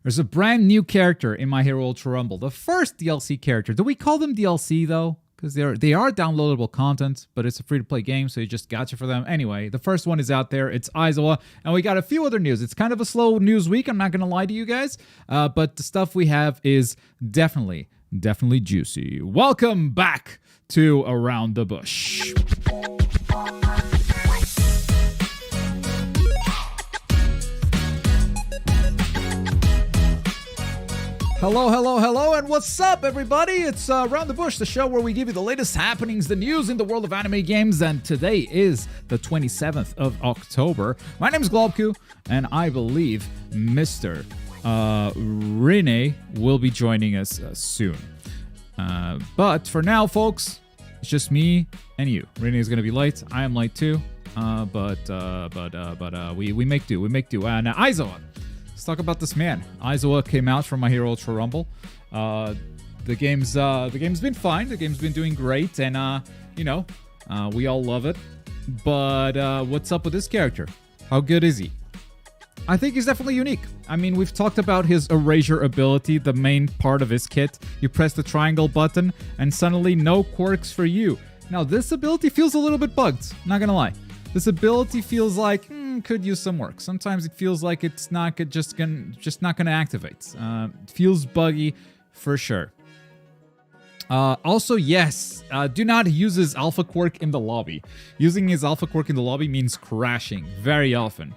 There's a brand new character in My Hero Ultra Rumble. The first DLC character. Do we call them DLC though? Because they are downloadable content, but it's a free-to-play game, so you just gotcha for them. Anyway, the first one is out there. It's Aizawa, and we got a few other news. It's kind of a slow news week, I'm not going to lie to you guys, but the stuff we have is definitely juicy. Welcome back to Around the Bush. Hello, and what's up, everybody? It's Around the Bush, the show where we give you the latest happenings, the news in the world of anime games, and today is the 27th of October. My name is Globku, and I believe Mr. Rene will be joining us soon. But for now, folks, it's just me and you. Rene is going to be late. I am late too, but we make do. Now, Aizawa. Let's talk about this man. Aizawa came out from My Hero Ultra Rumble. The game's been fine. The game's been doing great, and we all love it. But what's up with this character? How good is he? I think he's definitely unique. I mean, we've talked about his erasure ability, the main part of his kit. You press the triangle button, and suddenly no quirks for you. Now, this ability feels a little bit bugged. Not gonna lie. This ability feels like could use some work. Sometimes it feels like it's not just not gonna activate. It feels buggy for sure. Also, yes, do not use his alpha quirk in the lobby. Using his alpha quirk in the lobby means crashing very often.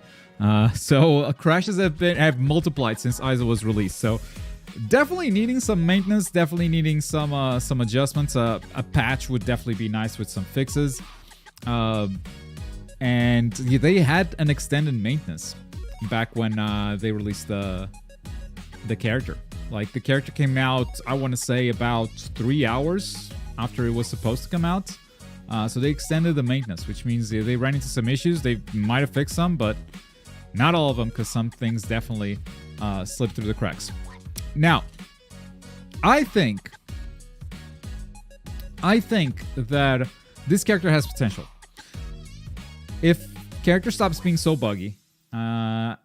So crashes have multiplied since Aizawa was released. So definitely needing some maintenance. Definitely needing some adjustments. A patch would definitely be nice with some fixes. And they had an extended maintenance back when they released the character. Like, the character came out, I want to say, about 3 hours after it was supposed to come out. So they extended the maintenance, which means they ran into some issues. They might have fixed some, but not all of them, because some things definitely slipped through the cracks. Now, I think that this character has potential. If character stops being so buggy,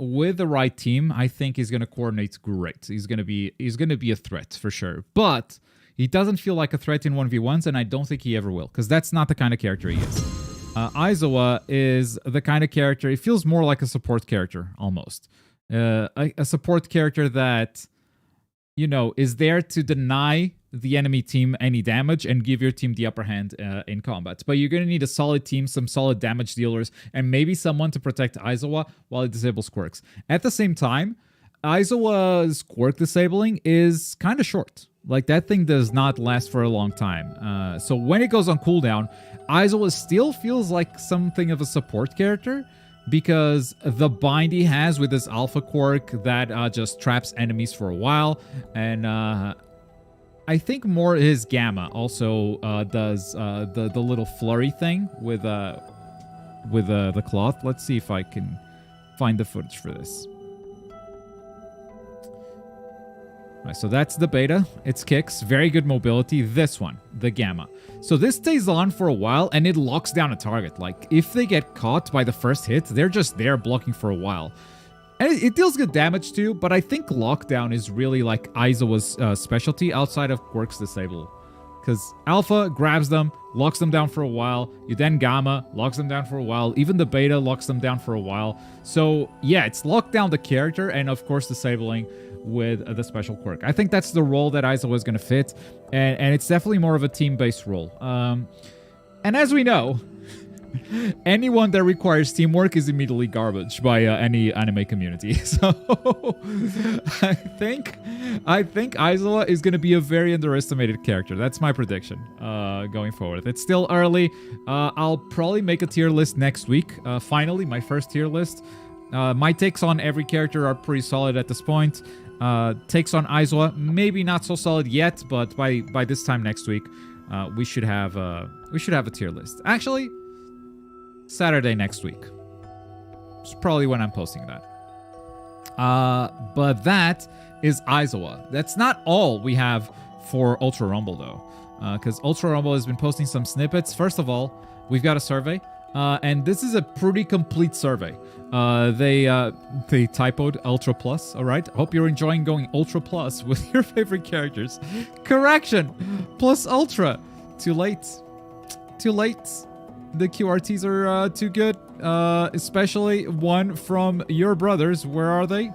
with the right team, I think he's gonna coordinate great. He's gonna be a threat for sure. But he doesn't feel like a threat in 1v1s, and I don't think he ever will, because that's not the kind of character he is. Aizawa is the kind of character. It feels more like a support character almost, a support character that is there to deny the enemy team any damage and give your team the upper hand in combat. But you're going to need a solid team, some solid damage dealers, and maybe someone to protect Aizawa while it disables quirks. At the same time, Aizawa's quirk disabling is kind of short. Like, that thing does not last for a long time. So when it goes on cooldown, Aizawa still feels like something of a support character, because the bind he has with his alpha quirk that just traps enemies for a while, and I think more his gamma also does the little flurry thing with the cloth. Let's see if I can find the footage for this. Right, so that's the beta. It's kicks, very good mobility. This one, the gamma. So this stays on for a while, and it locks down a target. Like, if they get caught by the first hit, they're just there blocking for a while. And it deals good damage too, but I think lockdown is really like Aizawa's specialty outside of quirks disable. Because alpha grabs them, locks them down for a while. You then gamma, locks them down for a while. Even the beta locks them down for a while. So yeah, it's locked down the character, and of course disabling with the special quirk. I think that's the role that Aizawa is going to fit, and it's definitely more of a team-based role. And as we know, anyone that requires teamwork is immediately garbage by any anime community. So I think Aizawa is going to be a very underestimated character. That's my prediction going forward. It's still early. I'll probably make a tier list next week. Finally, my first tier list. My takes on every character are pretty solid at this point. Takes on Aizawa, maybe not so solid yet, but by this time next week, we should have a tier list. Actually, Saturday next week. It's probably when I'm posting that. But that is Aizawa. That's not all we have for Ultra Rumble, though. Because Ultra Rumble has been posting some snippets. First of all, we've got a survey. And this is a pretty complete survey. They typoed Ultra Plus, all right? Hope you're enjoying going Ultra Plus with your favorite characters. Correction! Plus Ultra. Too late. Too late. The QRTs are too good. Especially one from your brothers. Where are they?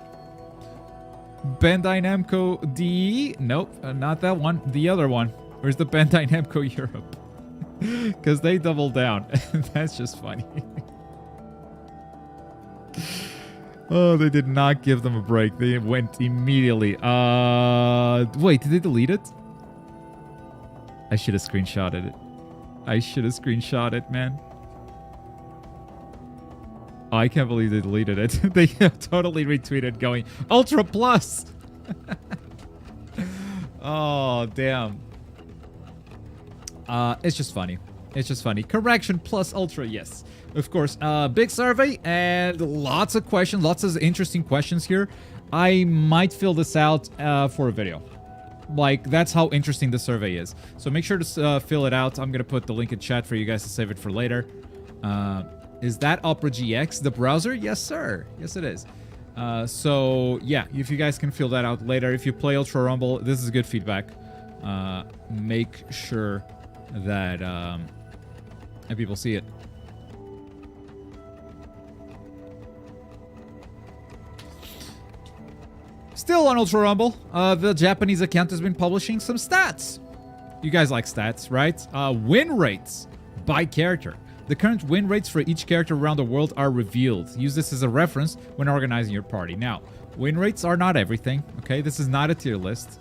Bandai Namco DE? Nope, not that one. The other one. Where's the Bandai Namco Europe? Because they doubled down. That's just funny. Oh, they did not give them a break. They went immediately. Wait, did they delete it? I should have screenshotted it. I should have screenshot it, man. Oh, I can't believe they deleted it. They totally retweeted going, Ultra Plus! Oh, damn. It's just funny. It's just funny. Correction plus Ultra, yes. Of course, big survey and lots of questions, lots of interesting questions here. I might fill this out for a video. Like, that's how interesting the survey is. So make sure to fill it out. I'm going to put the link in chat for you guys to save it for later. Is that Opera GX, the browser? Yes, sir. Yes, it is. So, yeah, if you guys can fill that out later. If you play Ultra Rumble, this is good feedback. Make sure that people see it. Still on Ultra Rumble, the Japanese account has been publishing some stats. You guys like stats, right? Win rates by character. The current win rates for each character around the world are revealed. Use this as a reference when organizing your party. Now, win rates are not everything, okay? This is not a tier list.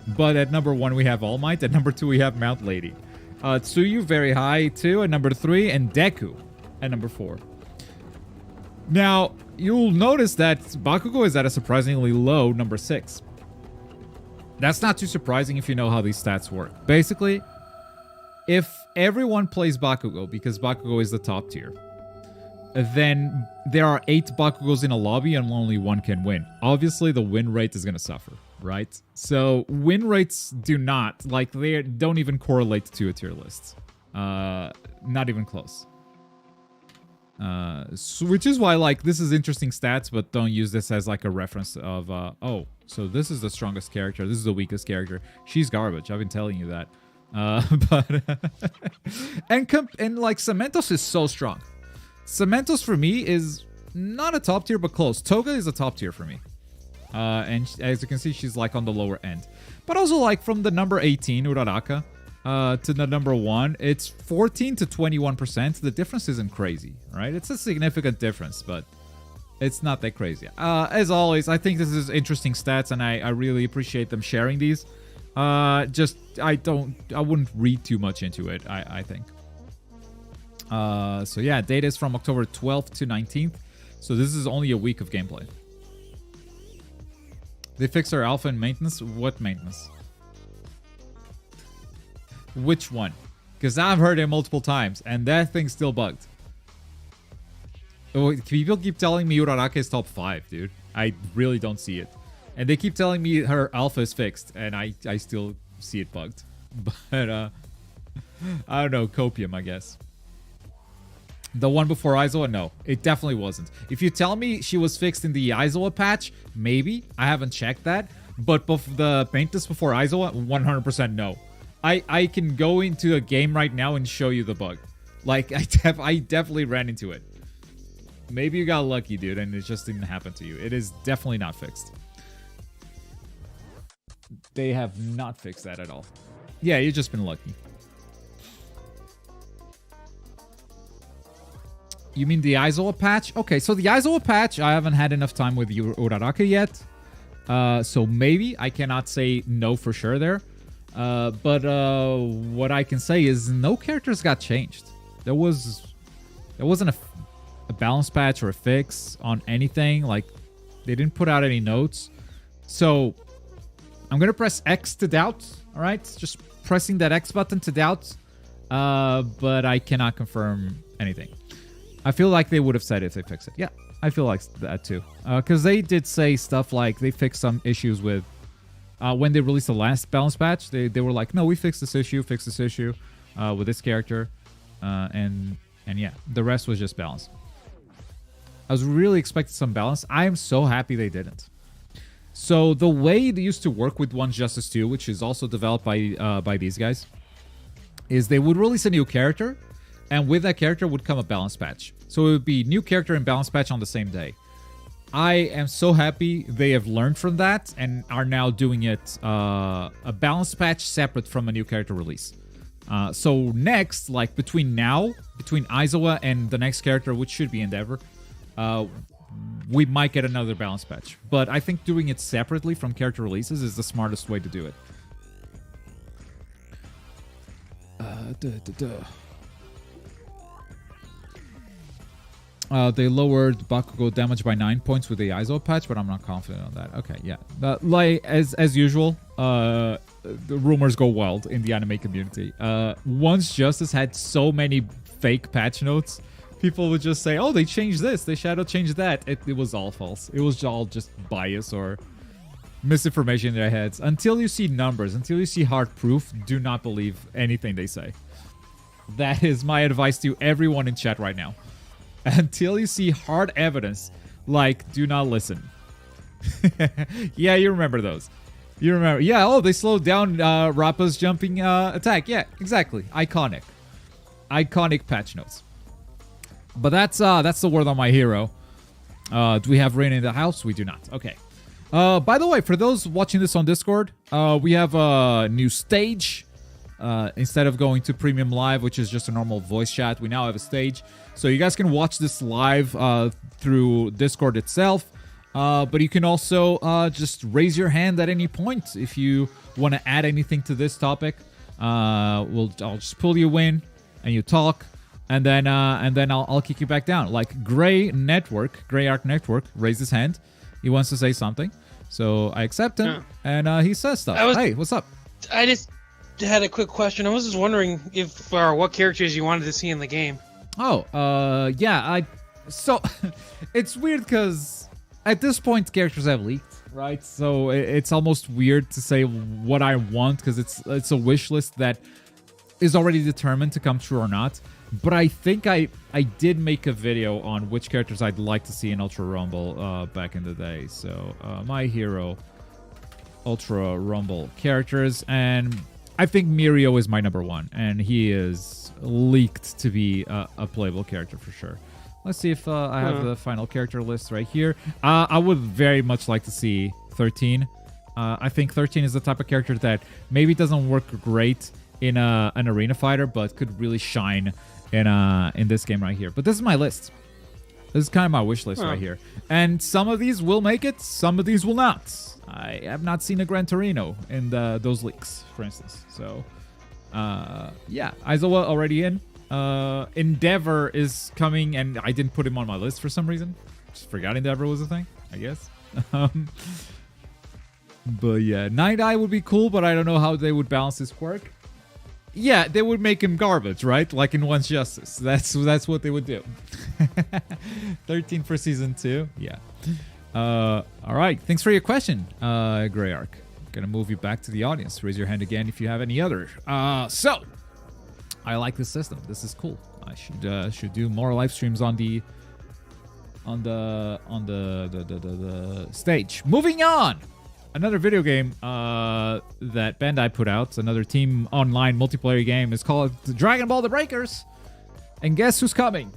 But at number 1, we have All Might. At number 2, we have Mount Lady. Tsuyu, very high, too, at number 3. And Deku at number 4. Now, you'll notice that Bakugo is at a surprisingly low number 6. That's not too surprising if you know how these stats work. Basically, if everyone plays Bakugo, because Bakugo is the top tier, then there are 8 Bakugos in a lobby and only 1 can win. Obviously, the win rate is going to suffer, right? So, win rates do not, like, they don't even correlate to a tier list. Not even close. Which is why, like, this is interesting stats, but don't use this as, like, a reference of, oh, so this is the strongest character, this is the weakest character. She's garbage, I've been telling you that. But and like Cementos is so strong. Cementos for me is not a top tier but close. Toga is a top tier for me. And as you can see, she's like on the lower end. But also like from the number 18 Uraraka to the number 1, it's 14 to 21%. The difference isn't crazy, right? It's a significant difference, but it's not that crazy. As always, I think this is interesting stats, and I really appreciate them sharing these. I wouldn't read too much into it, I think. So yeah, data is from October 12th to 19th. So this is only a week of gameplay. They fixed our alpha and maintenance. What maintenance? Which one? Because I've heard it multiple times, and that thing's still bugged. Oh, people keep telling me Uraraka is top 5, dude. I really don't see it. And they keep telling me her alpha is fixed, and I still see it bugged. But, I don't know, copium, I guess. The one before Aizawa? No, it definitely wasn't. If you tell me she was fixed in the Aizawa patch, maybe. I haven't checked that. But the maintenance before Aizawa, 100% no. I can go into a game right now and show you the bug. Like, I definitely ran into it. Maybe you got lucky, dude, and it just didn't happen to you. It is definitely not fixed. They have not fixed that at all. Yeah, you've just been lucky. You mean the Aizawa patch? Okay, so the Aizawa patch, I haven't had enough time with Uraraka yet. So maybe I cannot say no for sure there. But what I can say is no characters got changed. There wasn't a balance patch or a fix on anything. Like, they didn't put out any notes. So I'm going to press X to doubt. All right, just pressing that X button to doubt. But I cannot confirm anything. I feel like they would have said if they fix it. Yeah, I feel like that too. Because they did say stuff like they fixed some issues with... when they released the last balance patch, they were like, no, we fixed this issue with this character. And And yeah, the rest was just balance. I was really expecting some balance. I am so happy they didn't. So the way they used to work with One Justice 2, which is also developed by these guys, is they would release a new character, and with that character would come a balance patch. So it would be new character and balance patch on the same day. I am so happy they have learned from that and are now doing it a balance patch separate from a new character release. So next, like between Aizawa and the next character, which should be Endeavor, we might get another balance patch. But I think doing it separately from character releases is the smartest way to do it. They lowered Bakugo damage by 9 points with the Aizawa patch, but I'm not confident on that. Okay, yeah. Like as usual, the rumors go wild in the anime community. Once Justice had so many fake patch notes, people would just say, "Oh, they changed this, they shadow changed that." It was all false. It was all just bias or misinformation in their heads. Until you see numbers, until you see hard proof, do not believe anything they say. That is my advice to everyone in chat right now. Until you see hard evidence, like, do not listen. Yeah, you remember those. You remember. Yeah, oh, they slowed down Rappa's jumping attack. Yeah, exactly. Iconic. Iconic patch notes. But that's the word on my hero. Do we have Rain in the house? We do not. Okay. By the way, for those watching this on Discord, we have a new stage. Instead of going to Premium Live, which is just a normal voice chat, we now have a stage. So you guys can watch this live through Discord itself. But you can also just raise your hand at any point if you want to add anything to this topic. I'll just pull you in and you talk, and then I'll kick you back down. Like Gray Arc Network raised his hand. He wants to say something, so I accept him, and he says stuff. Hey, what's up? I just had a quick question. I was just wondering if what characters you wanted to see in the game. Oh, yeah. So it's weird because at this point characters have leaked, right? So it's almost weird to say what I want because it's a wish list that is already determined to come true or not. But I think I did make a video on which characters I'd like to see in Ultra Rumble back in the day. So my hero Ultra Rumble characters, and I think Mirio is my number one, and he is leaked to be a playable character for sure. Let's see if I have the final character list right here. I would very much like to see 13. I think 13 is the type of character that maybe doesn't work great in an arena fighter, but could really shine in this game right here. But this is my list. This is kind of my wish list right here. And some of these will make it, some of these will not. I have not seen a Gran Torino in those leaks, for instance. So, yeah, Aizawa already in. Endeavor is coming, and I didn't put him on my list for some reason. Just forgot Endeavor was a thing, I guess. But yeah, Night Eye would be cool, but I don't know how they would balance his quirk. Yeah, they would make him garbage, right? Like in One's Justice. That's what they would do. 13 for season 2. Yeah. All right. Thanks for your question, Gray Arc. Gonna move you back to the audience. Raise your hand again if you have any other. So I like this system. This is cool. I should do more live streams on the stage. Moving on. Another video game that Bandai put out, another team online multiplayer game, is called Dragon Ball: The Breakers. And guess who's coming?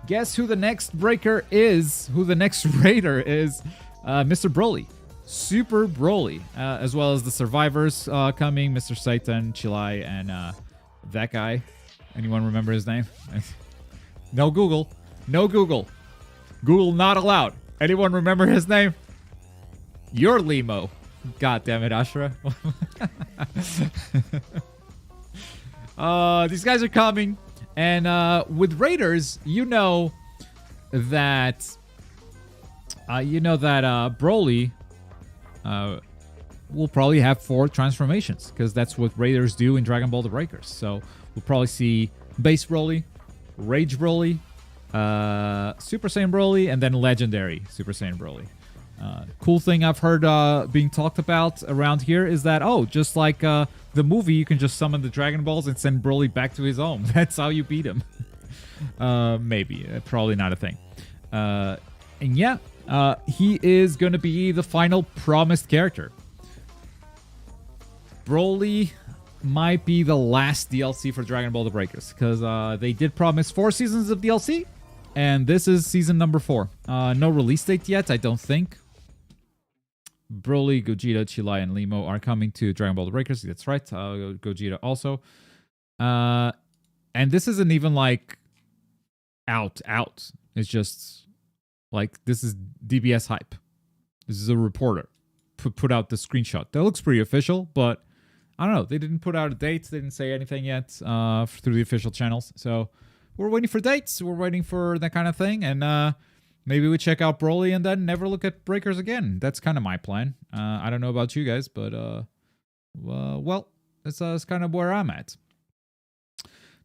Guess who the next breaker is? Who the next raider is? Mr. Broly. Super Broly. As well as the survivors coming, Mr. Satan, Chilai, and that guy. Anyone remember his name? No Google. No Google. Google not allowed. Anyone remember his name? You're Limo. God damn it, Ashura. These guys are coming. And with Raiders, you know that Broly will probably have 4 transformations, because that's what Raiders do in Dragon Ball: The Breakers. So we'll probably see Base Broly, Rage Broly, Super Saiyan Broly, and then Legendary Super Saiyan Broly. Cool thing I've heard being talked about around here is that, just like the movie, you can just summon the Dragon Balls and send Broly back to his home. That's how you beat him. Maybe. Probably not a thing. And yeah, he is going to be the final promised character. Broly might be the last DLC for Dragon Ball The Breakers, because they did promise 4 seasons of DLC, and this is season number 4. No release date yet, I don't think. Broly, Gogeta, Chilai, and Limo are coming to Dragon Ball The Breakers. That's right. Gogeta also. And this isn't even like out. It's just like this is DBS hype. This is a reporter put out the screenshot. That looks pretty official, but I don't know. They didn't put out a date. They didn't say anything yet through the official channels. So we're waiting for dates. We're waiting for that kind of thing. And maybe we check out Broly and then never look at Breakers again. That's kind of my plan. I don't know about you guys, but well, that's kind of where I'm at.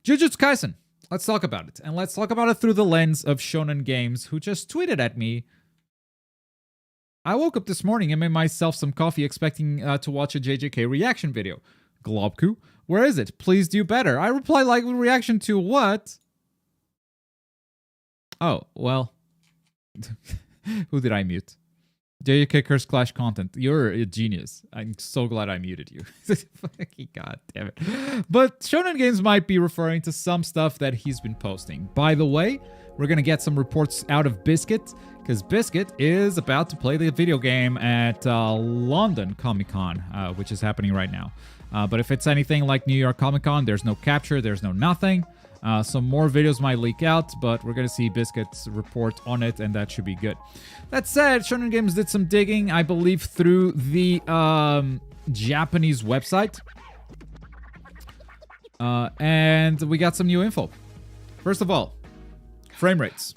Jujutsu Kaisen. Let's talk about it. And let's talk about it through the lens of Shonen Games, who just tweeted at me. I woke up this morning and made myself some coffee expecting to watch a JJK reaction video. Globku, where is it? Please do better. I reply like reaction to what? Oh, well. Who did I mute? JJK Curse Clash content. You're a genius. I'm so glad I muted you. God damn it. But Shonen Games might be referring to some stuff that he's been posting. By the way, we're going to get some reports out of Biscuit, because Biscuit is about to play the video game at London Comic-Con, which is happening right now. But if it's anything like New York Comic-Con, there's no capture, there's no nothing. Some more videos might leak out, but we're going to see Biscuit's report on it, and that should be good. That said, Shonen Games did some digging, I believe, through the Japanese website. And we got some new info. First of all, frame rates.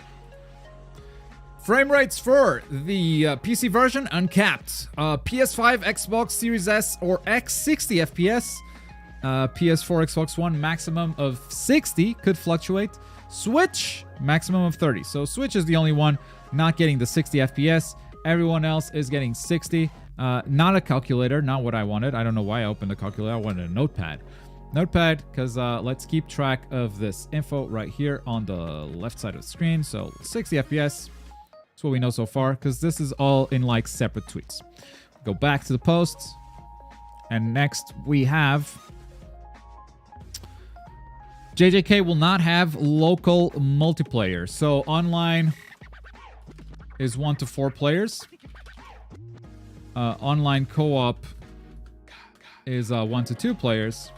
Frame rates for the PC version, uncapped. PS5, Xbox Series S, or X, 60 FPS. PS4, Xbox One, maximum of 60, could fluctuate. Switch, maximum of 30. So Switch is the only one not getting the 60 FPS. Everyone else is getting 60. Not a calculator, not what I wanted. I don't know why I opened the calculator. I wanted a notepad. Notepad, because let's keep track of this info right here on the left side of the screen. So 60 FPS. That's what we know so far, because this is all in like separate tweets. Go back to the post. And next we have... JJK will not have local multiplayer. So online is 1 to 4 players. Online co-op is 1 to 2 players.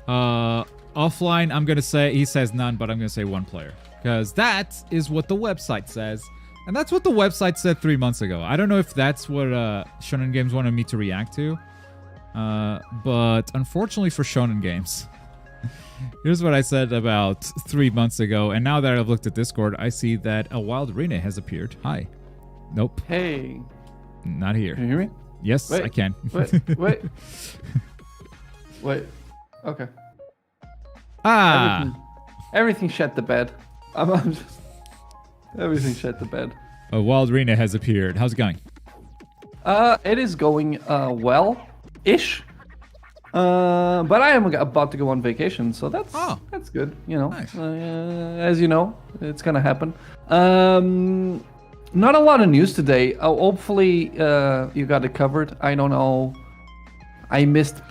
Offline, I'm going to say, he says none, but I'm going to say 1 player. Because that is what the website says. And that's what the website said 3 months ago. I don't know if that's what Shonen Games wanted me to react to. But unfortunately for Shonen Games... Here's what I said about 3 months ago, and now that I've looked at Discord, I see that a Wild Rene has appeared. Hi. Nope. Hey. Not here. Can you hear me? Yes, wait, I can. Wait. Wait. Okay. Everything shed the bed. I'm just... Everything shed the bed. A Wild Rene has appeared. How's it going? It is going well-ish. But I am about to go on vacation, so that's good. You know, nice. As you know, it's gonna happen. Not a lot of news today. Hopefully, you got it covered. I don't know. I missed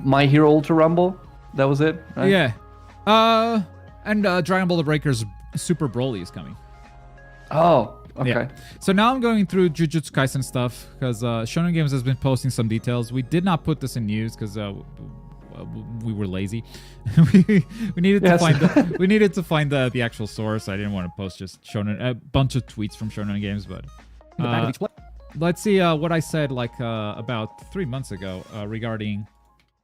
My Hero Ultra Rumble. That was it, right? Yeah. And Dragon Ball The Breakers Super Broly is coming. Oh. Okay. Yeah. So now I'm going through Jujutsu Kaisen stuff because Shonen Games has been posting some details. We did not put this in news because we were lazy. we needed to find we needed to find the actual source. I didn't want to post just a bunch of tweets from Shonen Games, but let's see what I said like about 3 months ago regarding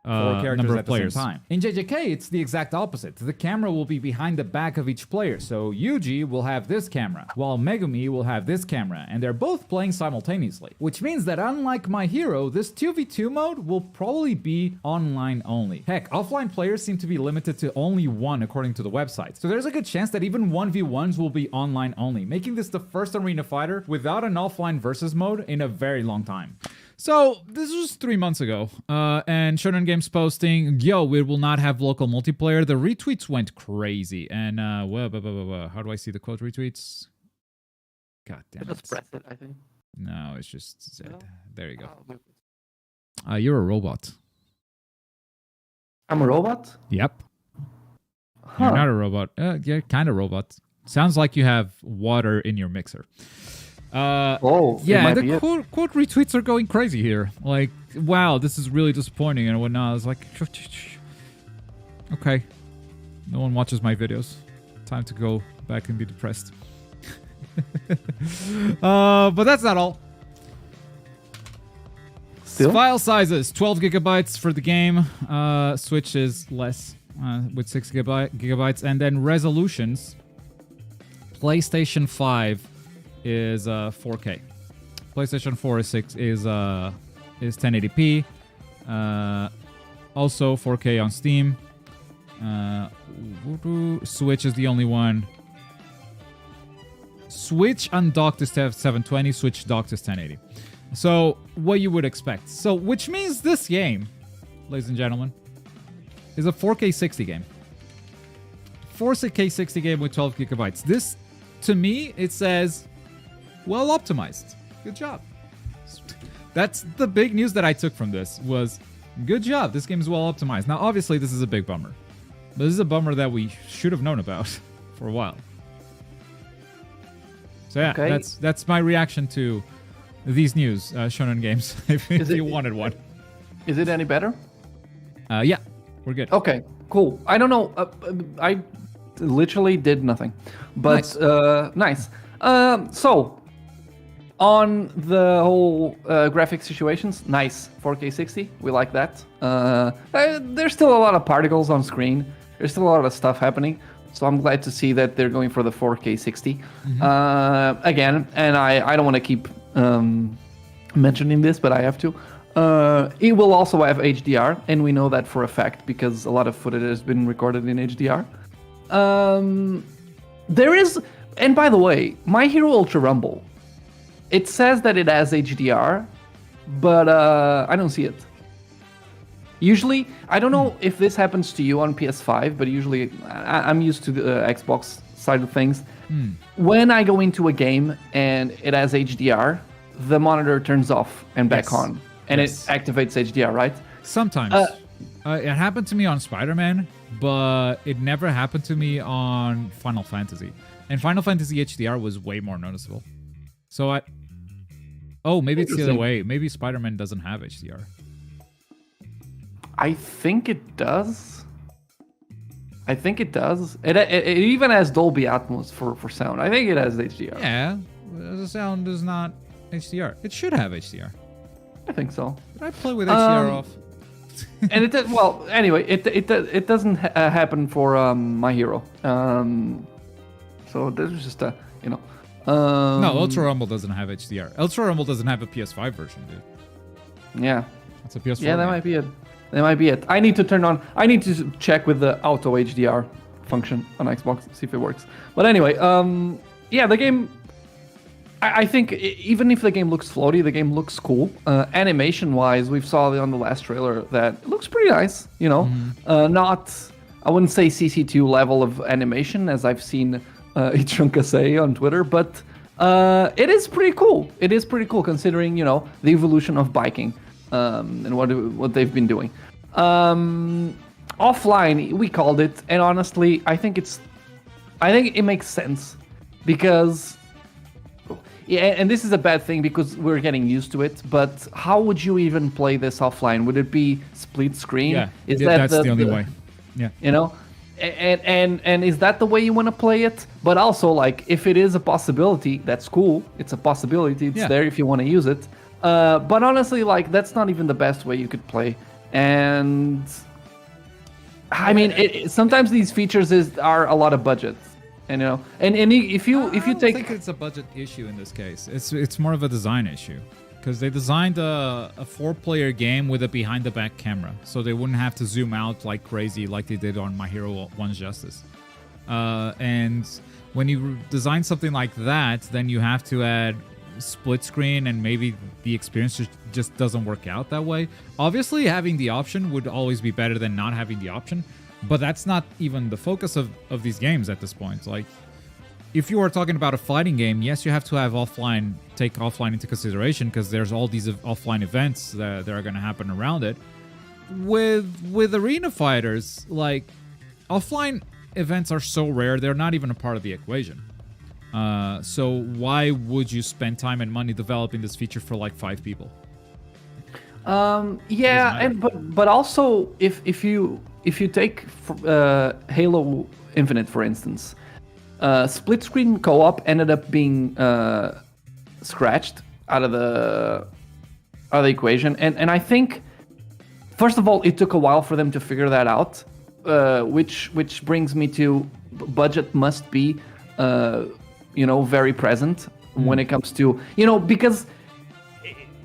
4 characters number of at players. the same time. In JJK, it's the exact opposite. The camera will be behind the back of each player, so Yuji will have this camera, while Megumi will have this camera, and they're both playing simultaneously. Which means that unlike My Hero, this 2v2 mode will probably be online only. Heck, offline players seem to be limited to only 1 according to the website, so there's a good chance that even 1v1s will be online only, making this the first arena fighter without an offline versus mode in a very long time. So this was 3 months ago, and Shonen Games posting, "Yo, we will not have local multiplayer." The retweets went crazy, and how do I see the quote retweets? God damn it! Just press it, I think. No, it's just No? there you go. Oh, You're a robot. I'm a robot? Yep. Huh. You're not a robot. Yeah, kind of robot. Sounds like you have water in your mixer. Oh, yeah, the quote retweets are going crazy here. Like, wow, this is really disappointing and whatnot. I was like, okay, no one watches my videos. Time to go back and be depressed. But that's not all. Still? File sizes, 12 gigabytes for the game. Switch is less, with 6 gigabytes. And then resolutions, PlayStation 5 is 4K. PlayStation 4 is 1080p. Also 4K on Steam. Switch is the only one. Switch undocked is 720. Switch docked is 1080. So what you would expect. So which means this game, ladies and gentlemen, is a 4K 60 game. 4K 60 game with 12 gigabytes. This, to me, it says, well optimized. Good job. That's the big news that I took from this was, good job. This game is well optimized. Now, obviously, this is a big bummer. But this is a bummer that we should have known about for a while. So yeah, Okay. that's my reaction to these news, Shonen Games, if you wanted one. Is it any better? Yeah, we're good. Okay, cool. I don't know. I literally did nothing. But nice. So, on the whole graphic situations, nice. 4K 60, we like that. There's still a lot of particles on screen. There's still a lot of stuff happening. So I'm glad to see that they're going for the 4K 60. Again, and I don't want to keep mentioning this, but I have to. It will also have HDR, and we know that for a fact because a lot of footage has been recorded in HDR. There is, and by the way, My Hero Ultra Rumble, it says that it has HDR, but I don't see it. Usually, I don't know if this happens to you on PS5, but usually I'm used to the Xbox side of things. When I go into a game and it has HDR, the monitor turns off and back on, and it activates HDR, right? Sometimes. It happened to me on Spider-Man, but it never happened to me on Final Fantasy. And Final Fantasy HDR was way more noticeable. So oh, maybe it's the other way. Maybe Spider-Man doesn't have HDR. I think it does. It even has Dolby Atmos for sound. I think it has HDR. Yeah, the sound is not HDR. It should have HDR. I think so. Did I play with HDR off? And it does, well, anyway, it doesn't happen for My Hero. So this is just a, you know. No, Ultra Rumble doesn't have HDR. Ultra Rumble doesn't have a PS5 version, dude. Yeah. It's a PS4. Yeah, that might be it. That might be it. I need to check with the auto HDR function on Xbox, see if it works. But anyway, yeah, the game, I think even if the game looks floaty, the game looks cool. Animation-wise, we've saw on the last trailer that it looks pretty nice, you know. Not, I wouldn't say CC2 level of animation, as I've seen Ichunka say on Twitter, but it is pretty cool. It is pretty cool considering, you know, the evolution of biking. And what they've been doing. Offline, we called it, and honestly, I think it makes sense because, yeah, and this is a bad thing because we're getting used to it. But how would you even play this offline? Would it be split screen? Yeah, that's the only way. Yeah, you know, and is that the way you want to play it? But also, like, if it is a possibility, that's cool. It's a possibility. It's there if you want to use it. But honestly, like, that's not even the best way you could play. And I mean, sometimes these features are a lot of budget, and you know, and if you I think it's a budget issue in this case. It's more of a design issue because they designed a 4-player game with a behind-the-back camera, so they wouldn't have to zoom out like crazy like they did on My Hero 1's Justice. And when you design something like that, then you have to add split screen and maybe the experience just doesn't work out that way. Obviously, having the option would always be better than not having the option, but that's not even the focus of these games at this point. Like, if you are talking about a fighting game, yes, you have to have take offline into consideration because there's all these offline events that are going to happen around it. With arena fighters, like, offline events are so rare, they're not even a part of the equation. So why would you spend time and money developing this feature for like 5 people? But also if you take Halo Infinite, for instance, split screen co-op ended up being scratched out of the equation, and I think, first of all, it took a while for them to figure that out, which brings me to budget must be very present when it comes to, because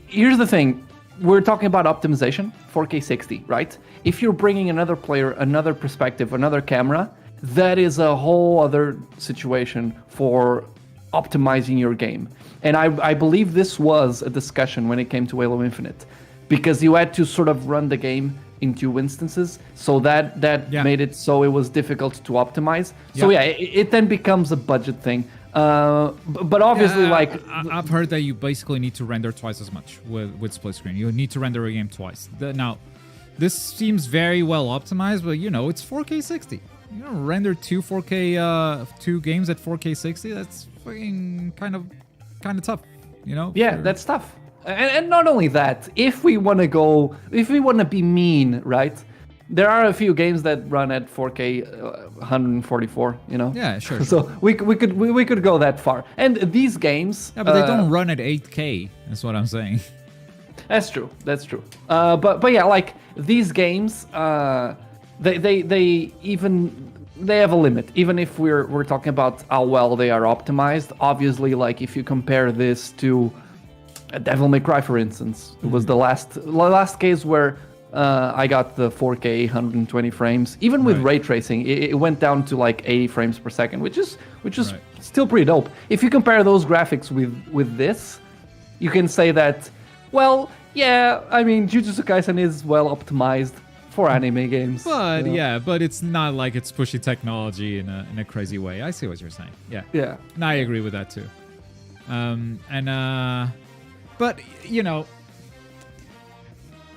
here's the thing, we're talking about optimization, 4K 60, right? If you're bringing another player, another perspective, another camera, that is a whole other situation for optimizing your game. And I believe this was a discussion when it came to Halo Infinite, because you had to sort of run the game in 2 instances, so that made it so it was difficult to optimize. So it then becomes a budget thing. But obviously, I've heard that you basically need to render twice as much with split screen. You need to render a game twice. Now, this seems very well optimized, but it's 4K 60. Render 2 games at 4K 60. That's fucking kind of tough. Yeah, that's tough. And not only that, if we want to be mean, right? There are a few games that run at 4K 144, Yeah, sure. So we could go that far. And these games, yeah, but they don't run at 8K. That's what I'm saying. That's true. But yeah, like these games, they have a limit. Even if we're talking about how well they are optimized, obviously, like if you compare this to Devil May Cry, for instance, it was the last case where I got the 4K 120 frames. Even with ray tracing, it went down to like 80 frames per second, which is still pretty dope. If you compare those graphics with this, you can say that, well, yeah, I mean, Jujutsu Kaisen is well optimized for anime games. But but it's not like it's pushing technology in a crazy way. I see what you're saying. Yeah. Yeah. And I agree with that too. But,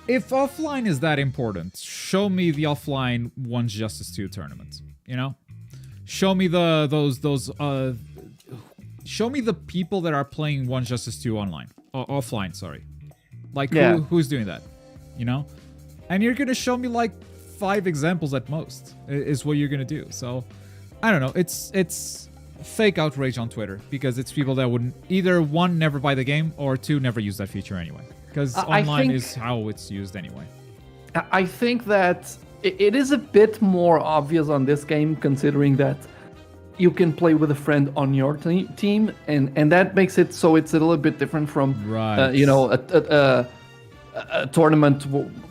if offline is that important, show me the offline One's Justice 2 tournament, Show me show me the people that are playing One's Justice 2 online. Offline, sorry. Like, who's doing that, And you're going to show me, like, 5 examples at most, is what you're going to do. So, I don't know. It's fake outrage on Twitter, because it's people that would either, 1, never buy the game, or 2, never use that feature anyway. Because online is how it's used anyway. I think that it is a bit more obvious on this game, considering that you can play with a friend on your team, and that makes it so it's a little bit different from, a tournament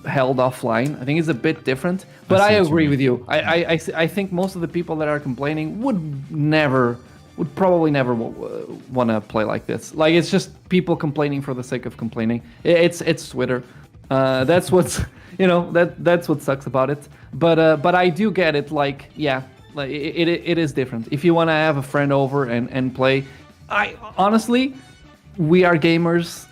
held offline. I think it's a bit different, but I agree with you. I think most of the people that are complaining would probably never want to play like this. Like, it's just people complaining for the sake of complaining. It's Twitter. That's what's that's what sucks about it. But I do get it. Like, yeah, like it is different. If you want to have a friend over and play, I honestly, we are gamers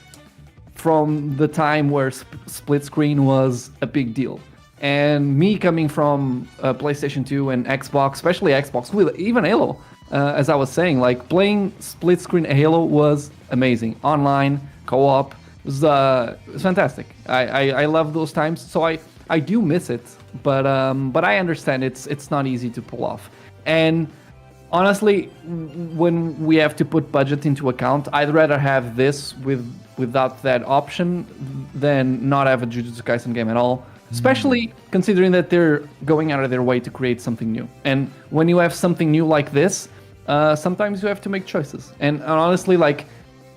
from the time where split screen was a big deal. And me coming from PlayStation 2 and Xbox, especially Xbox, with even Halo, as I was saying, like playing split screen Halo was amazing. Online, co-op, was fantastic. I love those times, so I do miss it, but I understand it's not easy to pull off. And honestly, when we have to put budget into account, I'd rather have this without that option than not have a Jujutsu Kaisen game at all. Especially considering that they're going out of their way to create something new. And when you have something new like this, sometimes you have to make choices. And honestly, like,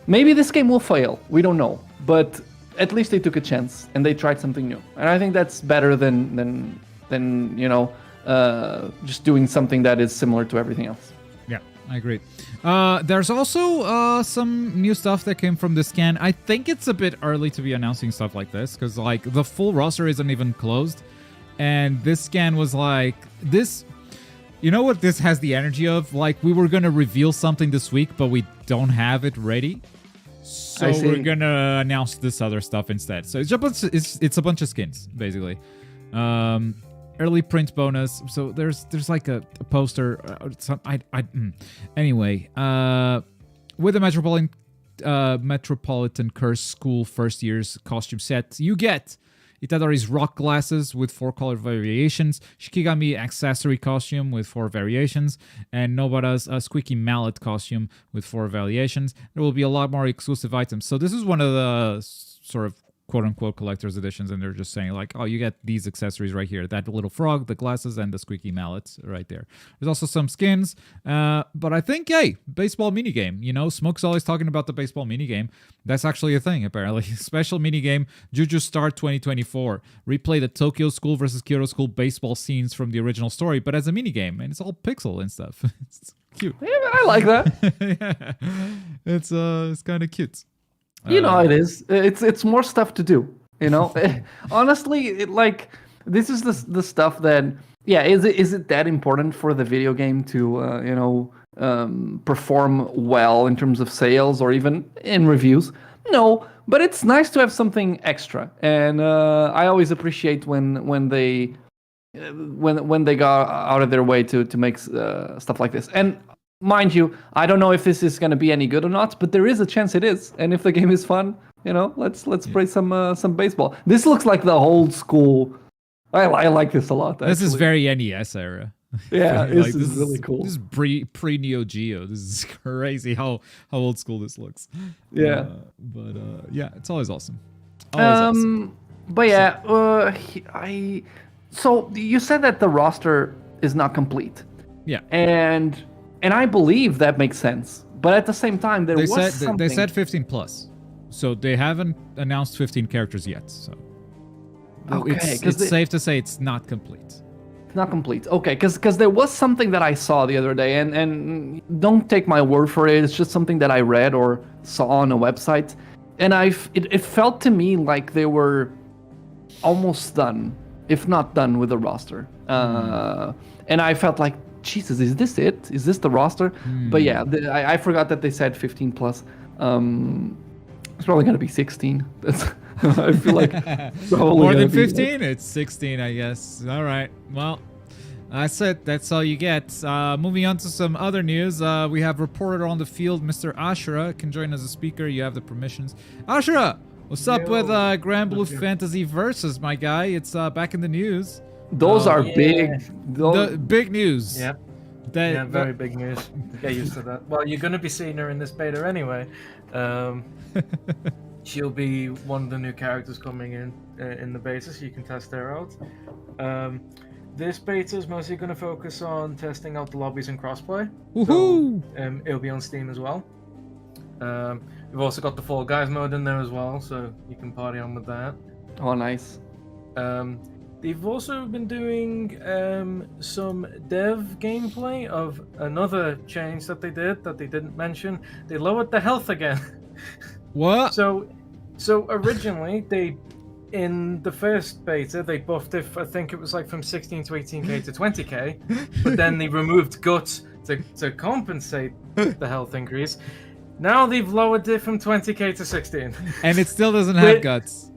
maybe this game will fail. We don't know. But at least they took a chance and they tried something new. And I think that's better than just doing something that is similar to everything else. Yeah, I agree. There's also some new stuff that came from the scan. I think it's a bit early to be announcing stuff like this because like the full roster isn't even closed, and this scan was like this. You know what this has the energy of? Like we were gonna reveal something this week, but we don't have it ready, so we're gonna announce this other stuff instead. So it's a bunch of skins basically. Early print bonus. So there's like a poster. Anyway, with the Metropolitan Curse School first year's costume set, you get Itadori's rock glasses with 4 color variations, Shikigami accessory costume with 4 variations, and Nobara's squeaky mallet costume with 4 variations. There will be a lot more exclusive items. So this is one of the sort of quote-unquote collector's editions, and they're just saying like, oh, you get these accessories right here, that little frog, the glasses, and the squeaky mallets right there. There's also some skins, but I think, hey, baseball minigame, you know, Smoke's always talking about the baseball minigame. That's actually a thing, apparently. Special minigame, Jujutsu Start 2024. Replay the Tokyo School versus Kyoto School baseball scenes from the original story, but as a minigame, and it's all pixel and stuff. It's cute. Yeah, I like that. Yeah. It's kind of cute. You know how it is. It's more stuff to do. You know, honestly, like this is the stuff that is it that important for the video game to perform well in terms of sales or even in reviews? No, but it's nice to have something extra, and I always appreciate when they go out of their way to make stuff like this. And mind you, I don't know if this is going to be any good or not, but there is a chance it is. And if the game is fun, you know, let's play some baseball. This looks like the old school. I like this a lot. Actually. This is very NES era. Yeah, this is really cool. This is pre Neo Geo. This is crazy how old school this looks. Yeah, but yeah, it's always awesome. Always awesome. But yeah, so you said that the roster is not complete. Yeah, and I believe that makes sense. But at the same time, they said 15 plus, so they haven't announced 15 characters yet. So it's safe to say it's not complete. It's not complete. Okay, because there was something that I saw the other day, and don't take my word for it. It's just something that I read or saw on a website, and it felt to me like they were almost done, if not done, with the roster. And I felt like, Jesus, is this it? Is this the roster? But yeah, I forgot that they said 15 plus. It's probably gonna be 16. I feel like more than 15. It's 16, I guess. All right. Well, that's it. That's all you get. Moving on to some other news. We have reporter on the field, Mr. Ashura, can join as a speaker. You have the permissions. Ashura, what's up with Granblue Fantasy Versus, my guy? It's back in the news. Those are big. The big news. Yeah. Very big news. Get used to that. Well, you're going to be seeing her in this beta anyway. She'll be one of the new characters coming in the beta, so you can test her out. This beta is mostly going to focus on testing out the lobbies and crossplay. Woohoo! So, it'll be on Steam as well. We've also got the Fall Guys mode in there as well, so you can party on with that. Oh, nice. They've also been doing some dev gameplay of another change that they did that they didn't mention. They lowered the health again. What? So originally in the first beta they buffed it. I think it was like from 16 to 18k to 20k, but then they removed guts to compensate the health increase. Now they've lowered it from 20k to 16. And it still doesn't have guts.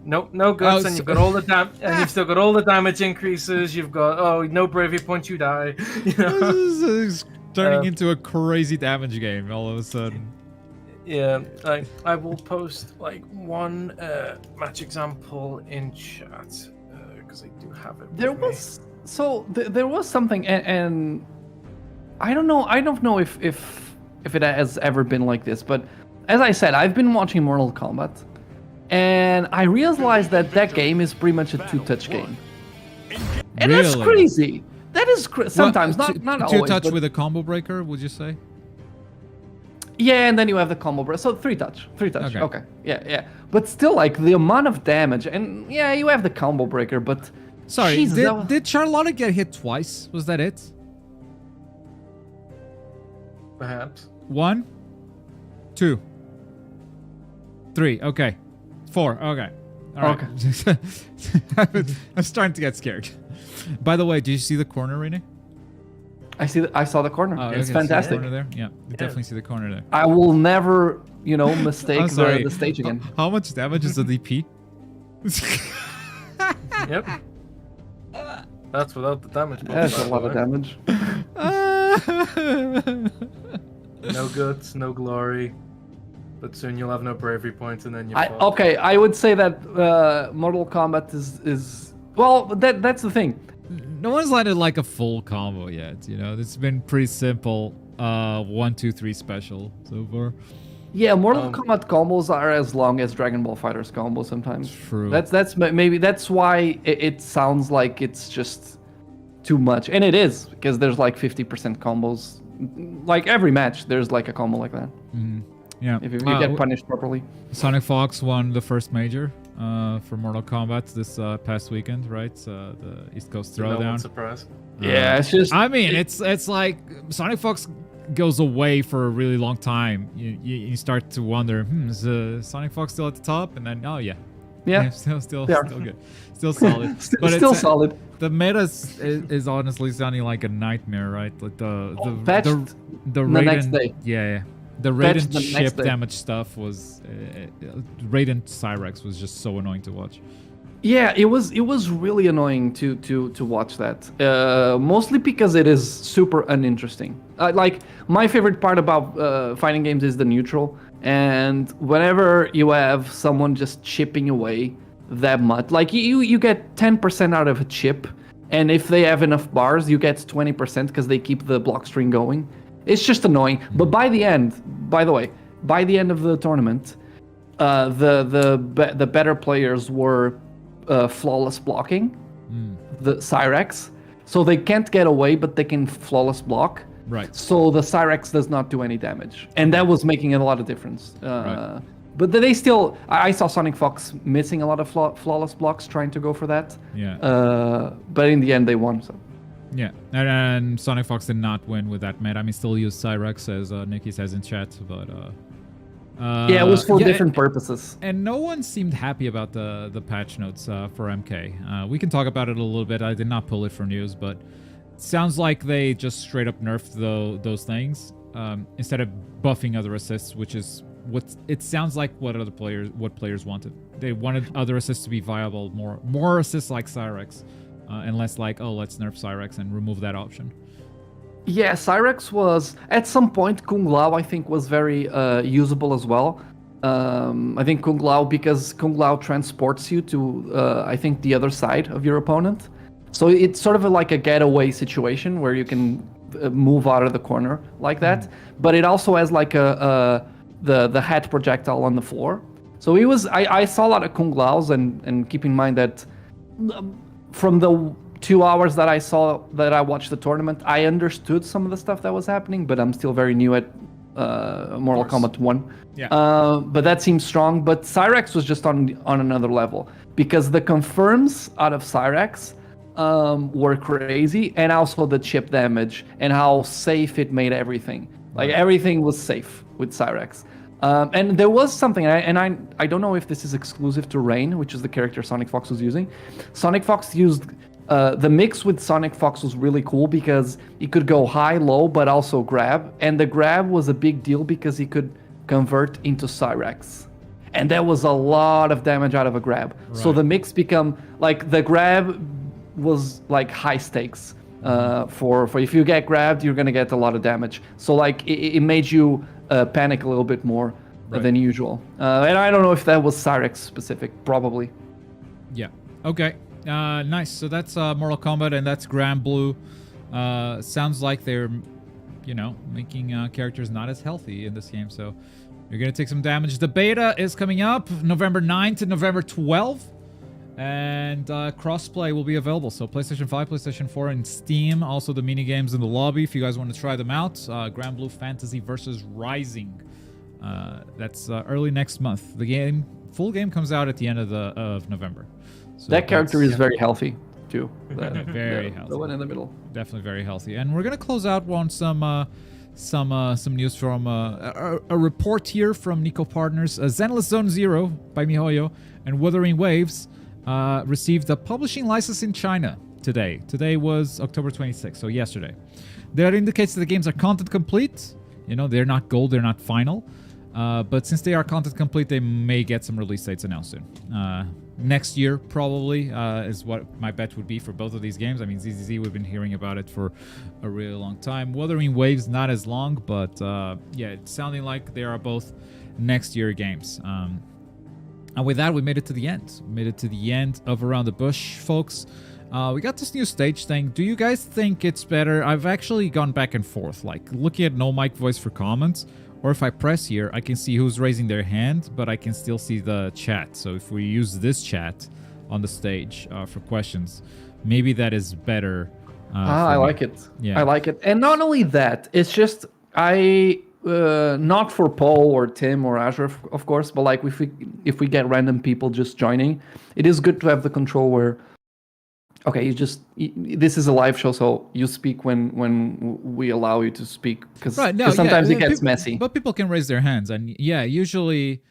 Nope, no guts, and you've got all the and you've still got all the damage increases. You've got no bravery points, you die. You know? This is turning into a crazy damage game all of a sudden. Yeah, I will post like one match example in chat because I do have it. There was something, and I don't know if it has ever been like this, but as I said, I've been watching Mortal Kombat. And I realized that game is pretty much a two-touch game. And really? That's crazy. That is sometimes, not always. Two-touch with a combo breaker, would you say? Yeah, and then you have the combo breaker. So three-touch. Okay. Yeah. But still, like, the amount of damage. And yeah, you have the combo breaker, but... Sorry, Jesus, did Charlotta get hit twice? Was that it? perhaps. 1, 2, 3. Okay. 4. Okay. All right. I'm starting to get scared. By the way, did you see the corner, Renee? I saw the corner. Oh, It's okay, see the fantastic. corner there? Yeah, you definitely see the corner there. I will never, mistake I'm sorry. the stage again. How much damage is the DP? Yep. That's without the damage. That's a lot of damage. No guts, no glory. But soon you'll have no bravery points, and then you. Okay, I would say that Mortal Kombat is well. That's the thing. No one's landed like a full combo yet. It's been pretty simple. 1, 2, 3 special so far. Yeah, Mortal Kombat combos are as long as Dragon Ball Fighter's combos sometimes. True. Maybe that's why it sounds like it's just too much, and it is because there's like 50% combos. Like every match, there's like a combo like that. Yeah. If you get punished properly. Sonic Fox won the first major for Mortal Kombat this past weekend, right? The East Coast No Throwdown. one's surprised. Yeah, it's just. I mean, it's like Sonic Fox goes away for a really long time. You start to wonder, is Sonic Fox still at the top? And then, oh yeah, still good, still solid. But still it's, solid. The meta is honestly sounding like a nightmare, right? Like the next day. Yeah. The Raiden ship damage stuff was Raiden Cyrex was just so annoying to watch. Yeah, it was really annoying to watch that. Mostly because it is super uninteresting. Like my favorite part about fighting games is the neutral, and whenever you have someone just chipping away that much, like you get 10% out of a chip, and if they have enough bars, you get 20% because they keep the block string going. It's just annoying. But by the end of the tournament, the better players were flawless blocking, the Cyrex. So they can't get away, but they can flawless block. Right. So the Cyrex does not do any damage. And that was making a lot of difference. Right. But they still... I saw Sonic Fox missing a lot of flawless blocks trying to go for that. Yeah. But in the end, they won, so... Yeah, and Sonic Fox did not win with that meta. I mean, still use Cyrex, as Nikki says in chat, but... yeah, it was for different purposes. And no one seemed happy about the patch notes for MK. We can talk about it a little bit. I did not pull it for news, but it sounds like they just straight up nerfed those things instead of buffing other assists, which is what it sounds like what players wanted. They wanted other assists to be viable, more assists like Cyrex. And less like, let's nerf Cyrex and remove that option. Yeah, Cyrex was, at some point, Kung Lao, I think, was very usable as well. I think Kung Lao, because Kung Lao transports you to, I think, the other side of your opponent. So it's sort of like a getaway situation where you can move out of the corner like that. But it also has like the hat projectile on the floor. So I saw a lot of Kung Laos, and keep in mind that... From the 2 hours that I watched the tournament, I understood some of the stuff that was happening, but I'm still very new at Mortal Kombat 1. Yeah. But that seems strong. But Cyrex was just on another level, because the confirms out of Cyrex were crazy, and also the chip damage and how safe it made everything. Like everything was safe with Cyrex. And there was something, and I don't know if this is exclusive to Rain, which is the character Sonic Fox was using. Sonic Fox used the mix with Sonic Fox was really cool because he could go high, low, but also grab. And the grab was a big deal because he could convert into Cyrex, and that was a lot of damage out of a grab. Right. So the mix become like the grab was like high stakes. For if you get grabbed, you're gonna get a lot of damage. So like it made you panic a little bit more than usual. And I don't know if that was Cyrex specific, probably. Yeah. Okay. Nice. So that's Mortal Kombat, and that's Granblue. Sounds like they're, making characters not as healthy in this game. So you're gonna take some damage. The beta is coming up November 9th to November 12th. And crossplay will be available. So PlayStation 5, PlayStation 4, and Steam. Also the mini games in the lobby if you guys want to try them out. Granblue Fantasy Versus Rising. That's early next month. The full game comes out at the end of November. So that character is very healthy too. Very healthy. The one in the middle. Definitely very healthy. And we're gonna close out on some some news from a report here from Nico Partners. Zenless Zone Zero by MiHoYo and Wuthering Waves received a publishing license in China today. Today was October 26th, so yesterday. That indicates that the games are content complete. You know, they're not gold, they're not final. But since they are content complete, they may get some release dates announced soon. Next year, probably, is what my bet would be for both of these games. I mean, ZZZ, we've been hearing about it for a really long time. Wuthering Waves, not as long, but yeah, it's sounding like they are both next year games. And with that, we made it to the end. We made it to the end of Around the Bush, folks. We got this new stage thing. Do you guys think it's better? I've actually gone back and forth, like looking at no mic voice for comments. Or if I press here, I can see who's raising their hand, but I can still see the chat. So if we use this chat on the stage for questions, maybe that is better. I like it. Yeah. I like it. And not only that, it's just, not for Paul or Tim or Azure, of course, but like if we get random people just joining, it is good to have the control where, okay, this is a live show, so you speak when we allow you to speak, because sometimes it gets messy. But people can raise their hands, and yeah, usually,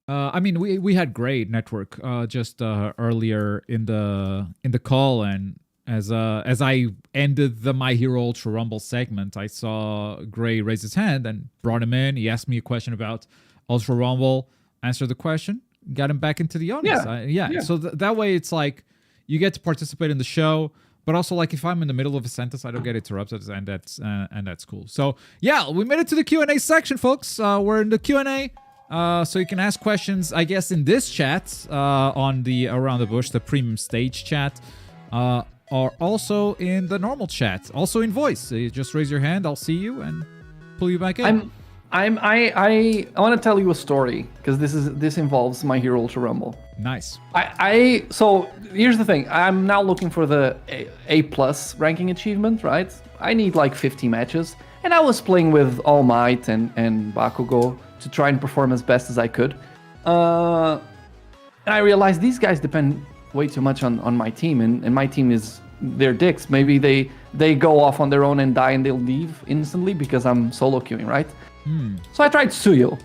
I mean, we had great network just earlier in the call, and as I ended the My Hero Ultra Rumble segment, I saw Gray raise his hand and brought him in. He asked me a question about Ultra Rumble, answered the question, got him back into the audience. Yeah. So that way, it's like, you get to participate in the show, but also like if I'm in the middle of a sentence, I don't get interrupted, and that's cool. So yeah, we made it to the Q&A section, folks. We're in the Q&A, so you can ask questions, I guess, in this chat on the Around the Bush, the premium stage chat, or also in the normal chat, also in voice. So you just raise your hand, I'll see you and pull you back in. I want to tell you a story, because this involves My Hero Ultra Rumble. Nice. So here's the thing. I'm now looking for the A+ ranking achievement, right? I need like 50 matches, and I was playing with All Might and Bakugo to try and perform as best as I could. And I realized these guys depend way too much on my team, and my team they're dicks. Maybe they go off on their own and die, and they'll leave instantly because I'm solo queuing, right? So I tried Tsuyu.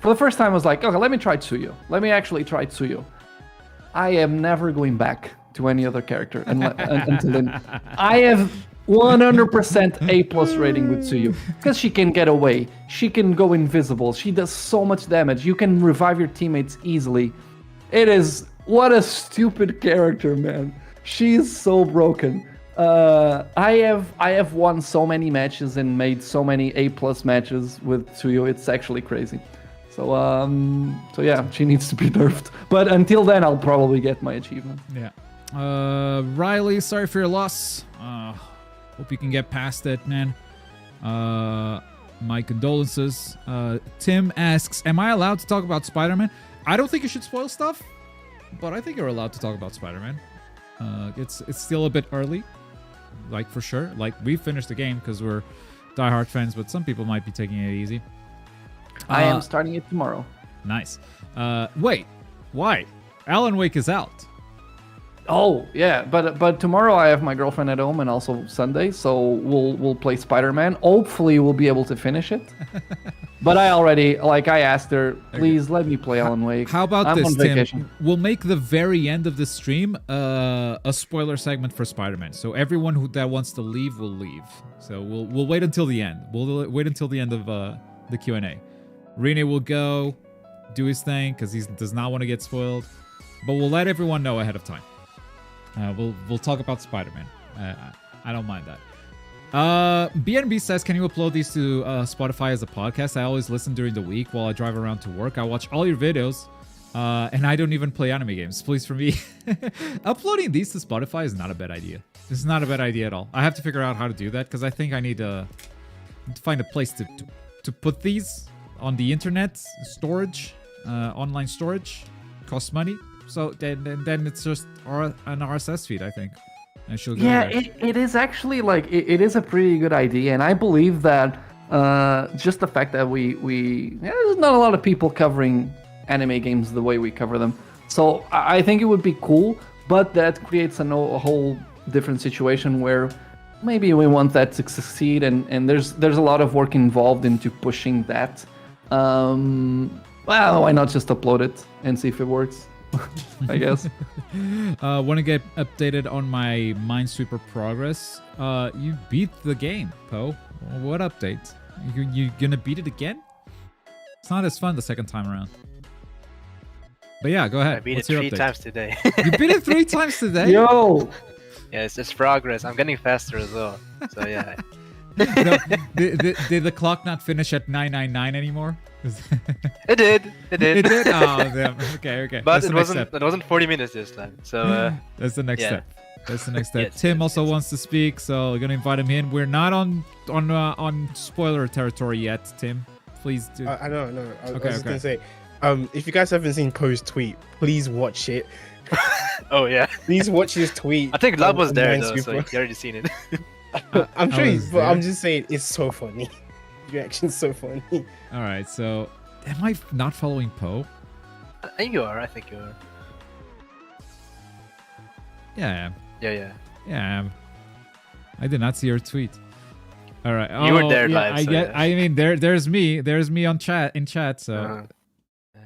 For the first time, I was like, okay, let me try Tsuyu. Let me actually try Tsuyu. I am never going back to any other character until then. I have 100% A+ rating with Tsuyu, because she can get away. She can go invisible. She does so much damage. You can revive your teammates easily. What a stupid character, man. She is so broken. I have won so many matches and made so many A+ matches with Tsuyu. It's actually crazy. So yeah, she needs to be nerfed. But until then, I'll probably get my achievement. Yeah. Riley, sorry for your loss. Hope you can get past it, man. My condolences. Tim asks, am I allowed to talk about Spider-Man? I don't think you should spoil stuff, but I think you're allowed to talk about Spider-Man. It's still a bit early. Like, for sure. Like, we finished the game because we're diehard fans, but some people might be taking it easy. I am starting it tomorrow. Nice. Wait, why? Alan Wake is out. Oh, yeah, but tomorrow I have my girlfriend at home, and also Sunday, so we'll play Spider-Man. Hopefully we'll be able to finish it. But I asked her, please let me play Alan Wake. How about this, Tim? We'll make the very end of the stream a spoiler segment for Spider-Man. So everyone that wants to leave will leave. So we'll wait until the end. We'll wait until the end of the Q&A. Rene will go do his thing because he does not want to get spoiled. But we'll let everyone know ahead of time. We'll talk about Spider-Man. I don't mind that. BNB says, can you upload these to Spotify as a podcast? I always listen during the week while I drive around to work. I watch all your videos, and I don't even play anime games. Please, for me. Uploading these to Spotify is not a bad idea. It's not a bad idea at all. I have to figure out how to do that because I think I need to find a place to put these on the internet. Storage, online storage, costs money. So then it's just an RSS feed, I think. And she'll go there. It is actually it is a pretty good idea, and I believe that just the fact that there's not a lot of people covering anime games the way we cover them. So I think it would be cool, but that creates a whole different situation where maybe we want that to succeed, and there's a lot of work involved into pushing that. Well, why not just upload it and see if it works? I guess. Want to get updated on my Minesweeper progress? You beat the game, Poe. What update? You gonna beat it again? It's not as fun the second time around. But yeah, go ahead. I beat What's it your 3 update? times today. You beat it 3 times today? Yo! Yeah, it's progress. I'm getting faster as well. So yeah. No, did the clock not finish at 999 anymore? It did. It did? Oh, damn. Okay. But That's the it next wasn't. step. It wasn't 40 minutes this time. So That's the next yeah. step. That's the next step. Yes, Tim yes, also yes. wants to speak, so we're gonna invite him in. We're not on spoiler territory yet, Tim. Please do. I know. I was Okay, just gonna say, if you guys haven't seen Poe's tweet, please watch it. oh yeah. Please watch his tweet. I think Love was on there though, Minesweeper. so you already seen it. I'm sure I he's, was but there. I'm just saying it's so funny. Your action's so funny. All right, so am I not following Poe? I think you are. I think you are. Yeah, I am. Yeah. Yeah, I am. I did not see your tweet. All right. You were Oh, there yeah, live, I so get. yeah. I mean, there's me on chat in chat. So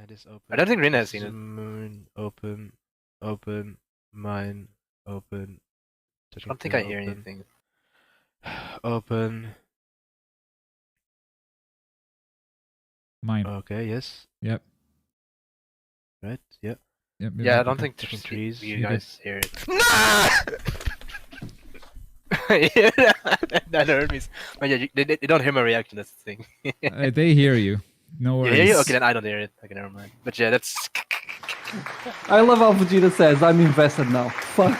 This open. I don't think Rina has seen it. Moon open, mine open. I don't think I hear anything. Open. mine. Okay. Yes. Yep. Right. Yep. Yep. Yeah, I yep, don't okay. think there's trees. You You guys hear it. Yeah, that hurt me. But yeah, they don't hear my reaction. That's the thing. They hear you. No You worries. hear you? Okay, then I don't hear it. Okay, never mind. But yeah, that's. I love how Vegeta says, I'm invested now. Fuck.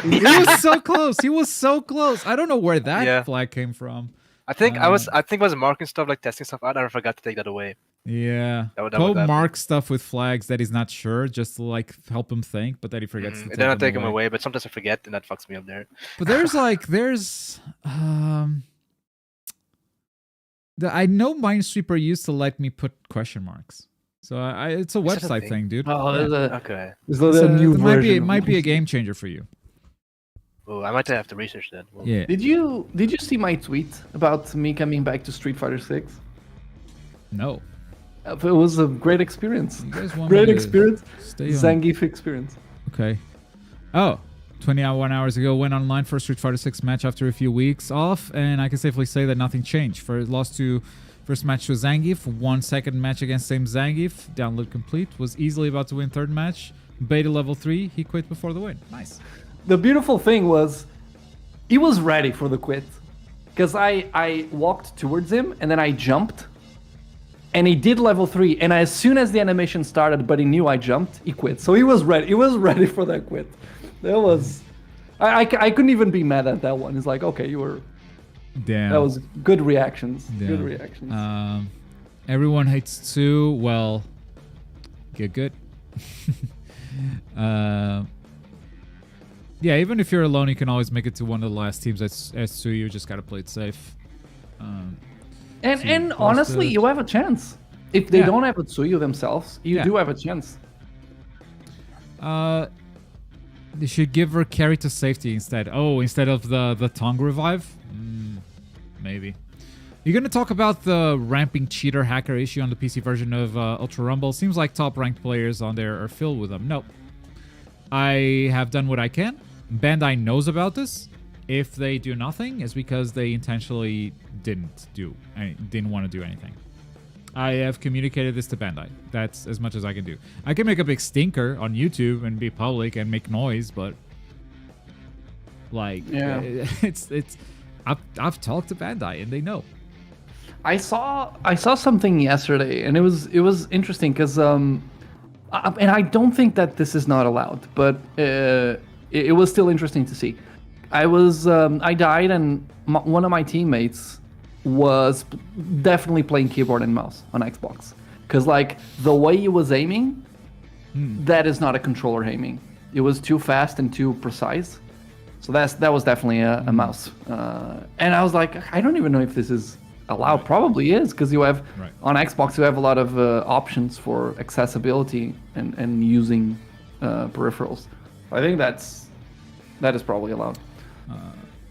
He was so close. He was so close. I don't know where that Yeah. flag came from. I think I think I was marking stuff like testing stuff out. I forgot to take that away. Yeah. That Poe would happen. marks stuff with flags that he's not sure, just to like help him think, but then he forgets to And take then I them take them away, but sometimes I forget, and that fucks me up there. But there's I know Minesweeper used to let me put question marks. So it's a Is that a website thing? thing, dude. Oh, Yeah. there's Okay. So a new it might version. it might be a game changer for you. Oh, I might have to research that. Well, Yeah. Did you see my tweet about me coming back to Street Fighter 6? No. It was a great experience. You guys want Great me to experience. Stay on. Zangief experience. Okay. Oh, 21 hours ago, went online for a Street Fighter 6 match after a few weeks off, and I can safely say that nothing changed. Lost to first match to Zangief, won second match against same Zangief, download complete, was easily about to win third match, beta level 3, he quit before the win. Nice. The beautiful thing was, he was ready for the quit. Because I walked towards him, and then I jumped, and he did level 3, and as soon as the animation started, but he knew I jumped, he quit. So he was ready. He was ready for that quit. That was... I couldn't even be mad at that one. It's like, okay, you were... Damn. That was good reactions. Damn. Good reactions. Everyone hates Tsu. Well, get good. Yeah, even if you're alone, you can always make it to one of the last teams as Tsu. You just gotta play it safe. And honestly, you have a chance. If they don't have a Tsuyu themselves, you do have a chance. They should give her carry to safety instead. Oh, instead of the tongue revive? Maybe. You're gonna talk about the ramping cheater hacker issue on the PC version of Ultra Rumble. Seems like top ranked players on there are filled with them. Nope. I have done what I can. Bandai knows about this. If they do nothing, it's because they intentionally didn't want to do anything. I have communicated this to Bandai. That's as much as I can do. I can make a big stinker on YouTube and be public and make noise, but like, I've talked to Bandai and they know. I saw something yesterday, and it was interesting because and I don't think that this is not allowed, but it was still interesting to see. I died, and one of my teammates was definitely playing keyboard and mouse on Xbox, because like the way he was aiming, that is not a controller aiming. It was too fast and too precise. So that was definitely a mouse. And I was like, I don't even know if this is allowed. Right. Probably is, because you have on Xbox you have a lot of options for accessibility and using peripherals. I think that is probably allowed.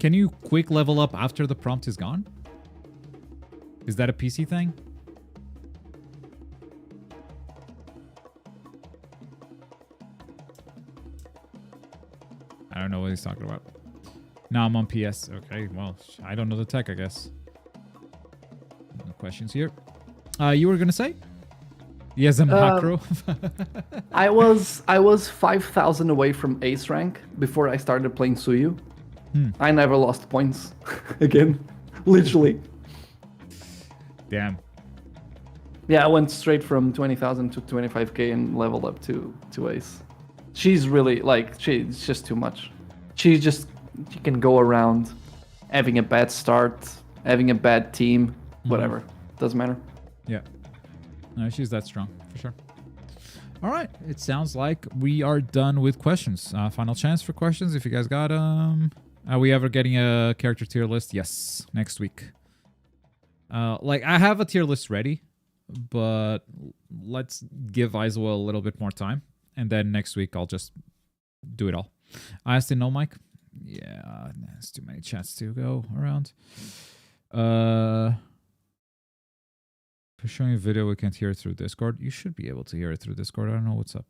Can you quick level up after the prompt is gone? Is that a PC thing? I don't know what he's talking about. Now I'm on PS. Okay, well, I don't know the tech, I guess. No questions here. You were gonna say? Yes, a macro. I was 5,000 away from ace rank before I started playing Suyu. I never lost points again, literally. Damn. Yeah, I went straight from 20,000 to 25k and leveled up to ace. She's really like she's just too much. She can go around having a bad start, having a bad team, whatever. Doesn't matter. Yeah. No, she's that strong, for sure. All right. It sounds like we are done with questions. Final chance for questions if you guys got them. Are we ever getting a character tier list? Yes, next week. Like, I have a tier list ready, but let's give Aizawa a little bit more time. And then next week, I'll just do it all. I still know, Mike. Yeah, there's too many chats to go around. If you're showing a video, we can't hear it through Discord. You should be able to hear it through Discord. I don't know what's up.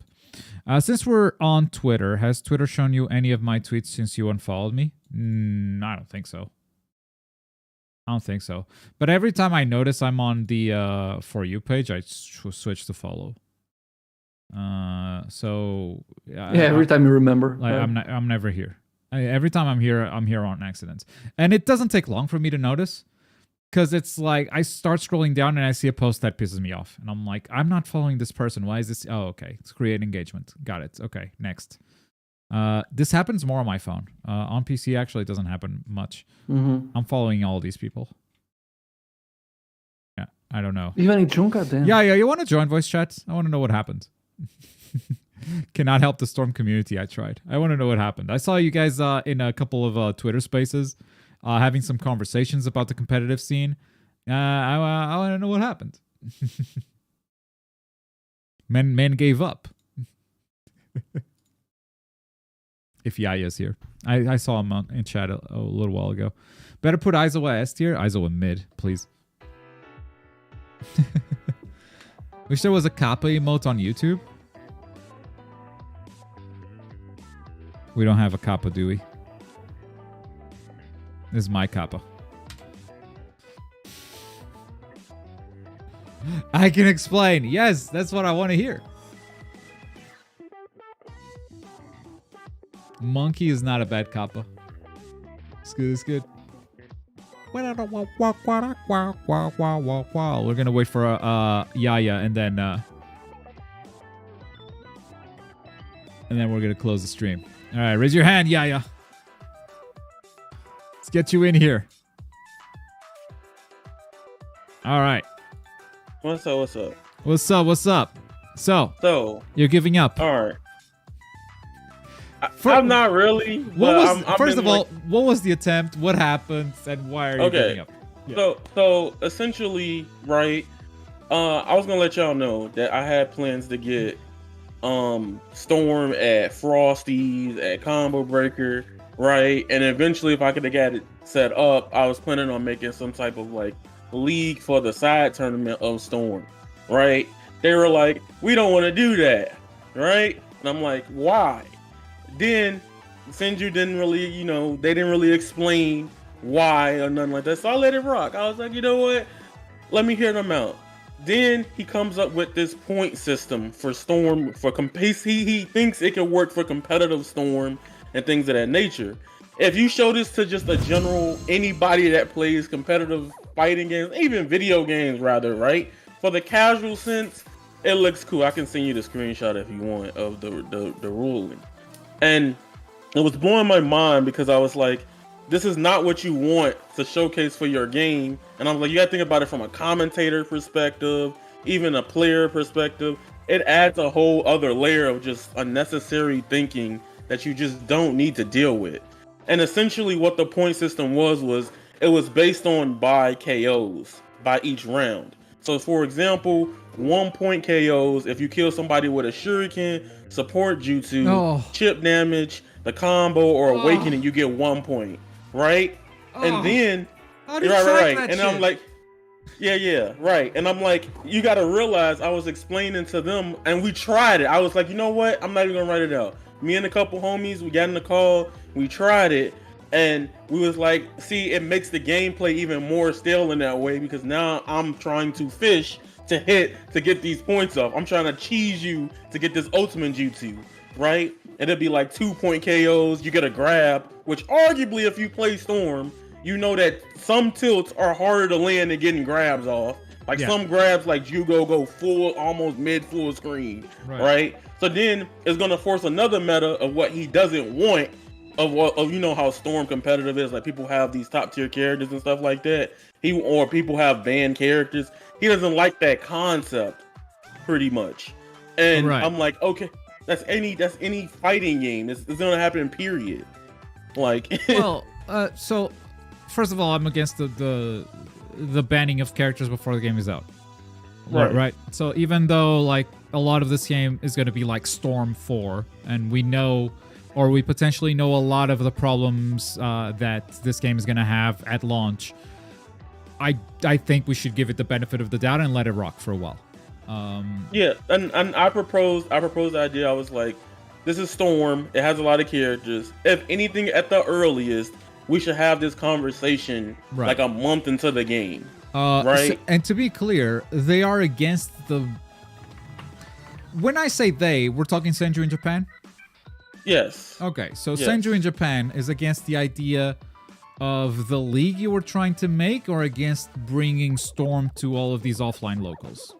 Since we're on Twitter, has Twitter shown you any of my tweets since you unfollowed me? I don't think so. I don't think so. But every time I notice I'm on the For You page, I switch to follow. So yeah, every time you remember. Like, I'm never here. Every time I'm here on accident. And it doesn't take long for me to notice. Because it's like, I start scrolling down and I see a post that pisses me off. And I'm like, I'm not following this person. Why is this? Oh, okay. It's create engagement. Got it. Okay, next. This happens more on my phone. On PC, actually, it doesn't happen much. I'm following all these people. Yeah, I don't know. Even in Junka, then. Yeah, you want to join voice chat? I want to know what happened. Cannot help the Storm community. I tried. I want to know what happened. I saw you guys in a couple of Twitter spaces. Having some conversations about the competitive scene. I want to know what happened. Men gave up. If Yaya's here. I saw him in chat a little while ago. Better put Aizawa S tier. Aizawa mid, please. Wish there was a Kappa emote on YouTube. We don't have a Kappa, do we? This is my Kappa. I can explain. Yes, that's what I want to hear. Monkey is not a bad Kappa. It's good, it's good. We're gonna wait for Yaya and then we're gonna close the stream. Alright, raise your hand, Yaya. Let's get you in here. Alright. What's up? What's up? What's up? What's up? So you're giving up. All right. I'm not really. First of all, what was the attempt? What happened? And why are you giving up? Yeah. So essentially, right? I was gonna let y'all know that I had plans to get Storm at Frosty's, at Combo Breaker, right? And eventually, if I could have got it set up, I was planning on making some type of like league for the side tournament of Storm, right? They were like, we don't want to do that, right? And I'm like, why? Then Senju didn't really, they didn't really explain why or nothing like that. So I let it rock. I was like, you know what? Let me hear them out. Then he comes up with this point system for Storm. He thinks it can work for competitive Storm and things of that nature. If you show this to just a general anybody that plays competitive fighting games, even video games rather, right? For the casual sense, it looks cool. I can send you the screenshot if you want of the ruling. And it was blowing my mind because I was like, this is not what you want to showcase for your game. And I'm like, you gotta think about it from a commentator perspective, even a player perspective. It adds a whole other layer of just unnecessary thinking that you just don't need to deal with. And essentially what the point system was it was based on by KOs by each round. So for example, 1 point KOs, if you kill somebody with a shuriken, support jutsu, chip damage, the combo, or awakening, you get 1 point. right? And then right. And I'm like, yeah, right. And I'm like, you got to realize I was explaining to them, and we tried it. I was like, you know what? I'm not even gonna write it out. Me and a couple homies, we got in the call, we tried it, and we was like, see, it makes the gameplay even more stale in that way, because now I'm trying to fish to hit to get these points off. I'm trying to cheese you to get this ultimate jutsu, right? And it'd be like 2-point KOs, you get a grab, which arguably if you play Storm, you know that some tilts are harder to land than getting grabs off. Like some grabs like Jugo go full, almost mid full screen, right? So then it's gonna force another meta of what he doesn't want, of you know how Storm competitive is, like people have these top tier characters and stuff like that. Or people have banned characters. He doesn't like that concept, pretty much. And I'm like, okay, that's any fighting game. It's gonna happen, period. Like, well, so first of all, I'm against the banning of characters before the game is out. Right. So even though like a lot of this game is going to be like Storm 4, and we know, or we potentially know, a lot of the problems that this game is going to have at launch, I think we should give it the benefit of the doubt and let it rock for a while. Yeah, and I proposed the idea. I was like, this is Storm. It has a lot of characters. If anything, at the earliest, we should have this conversation like a month into the game. Right? And to be clear, they are against the... When I say they, we're talking Senju in Japan? Yes. Okay, so Senju in Japan is against the idea of the league you were trying to make, or against bringing Storm to all of these offline locals?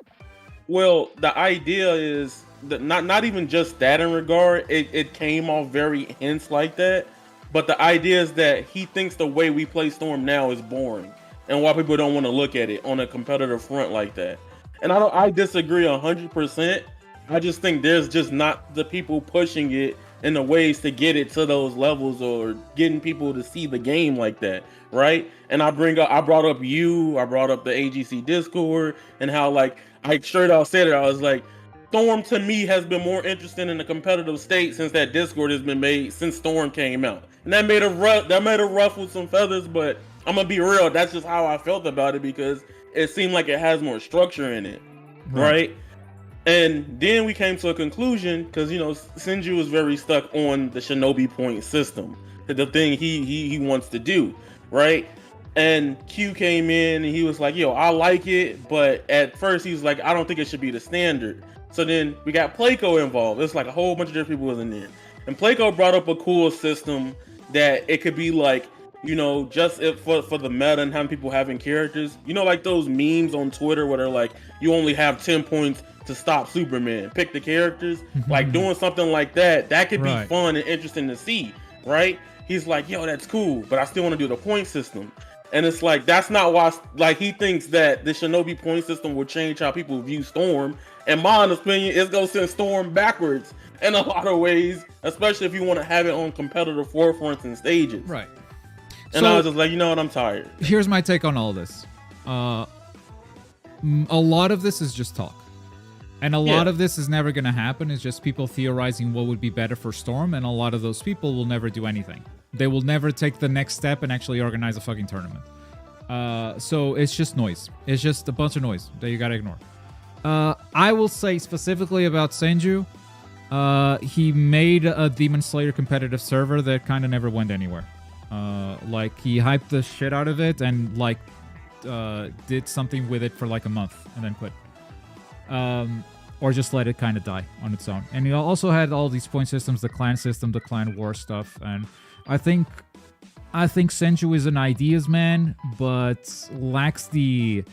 Well, the idea is that not even just that in regard. It came off very hints like that. But the idea is that he thinks the way we play Storm now is boring, and why people don't want to look at it on a competitive front like that. And I disagree 100%. I just think there's just not the people pushing it in the ways to get it to those levels, or getting people to see the game like that, right? And I brought up the AGC Discord, and how like I straight out said it. I was like, Storm to me has been more interesting in the competitive state since that Discord has been made, since Storm came out. And that made it ruffle some feathers, but I'm gonna be real, that's just how I felt about it, because it seemed like it has more structure in it, right? And then we came to a conclusion, because, you know, Senju was very stuck on the Shinobi point system, the thing he wants to do, right? And Q came in and he was like, yo, I like it, but at first he was like, I don't think it should be the standard. So then we got Playco involved. It's like a whole bunch of different people was in there. And Playco brought up a cool system that it could be like, you know, just for the meta and having people having characters. You know, like those memes on Twitter where they're like, you only have 10 points to stop Superman. Pick the characters. Like doing something like that could be fun and interesting to see, right? He's like, yo, that's cool, but I still want to do the point system. And it's like, that's not why, like, he thinks that the Shinobi point system will change how people view Storm. In my honest opinion, it's going to send Storm backwards in a lot of ways, especially if you want to have it on competitive forefronts and stages. Right. And I was just like, you know what, I'm tired. Here's my take on all this. A lot of this is just talk. And a lot of this is never going to happen. It's just people theorizing what would be better for Storm, and a lot of those people will never do anything. They will never take the next step and actually organize a fucking tournament. So it's just noise. It's just a bunch of noise that you gotta ignore. I will say specifically about Senju, he made a Demon Slayer competitive server that kind of never went anywhere. Like, he hyped the shit out of it and, like, did something with it for like a month and then quit. Or just let it kind of die on its own. And he also had all these point systems, the clan system, the clan war stuff, and I think Senju is an ideas man, but lacks the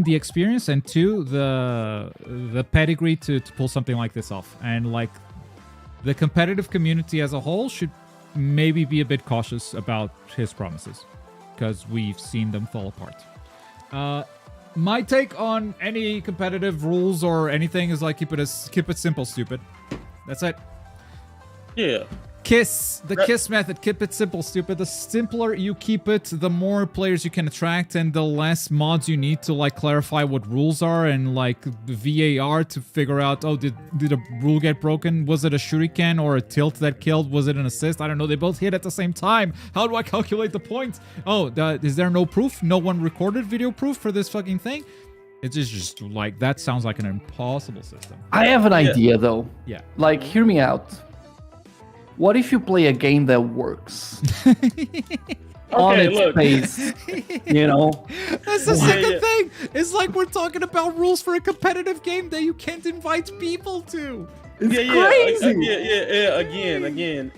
experience, and two, the pedigree to pull something like this off. And like, the competitive community as a whole should maybe be a bit cautious about his promises, because we've seen them fall apart. My take on any competitive rules or anything is like, keep it simple, stupid. That's it. Yeah. KISS method. Keep it simple, stupid. The simpler you keep it, the more players you can attract, and the less mods you need to like clarify what rules are and like the VAR to figure out, oh, did a rule get broken? Was it a shuriken or a tilt that killed? Was it an assist? I don't know. They both hit at the same time. How do I calculate the points? Oh, is there no proof? No one recorded video proof for this fucking thing? It's just like, that sounds like an impossible system. I have an idea though. Yeah. Like, hear me out. What if you play a game that works? On its look. face, you know? That's the second thing. It's like we're talking about rules for a competitive game that you can't invite people to. It's crazy. Again.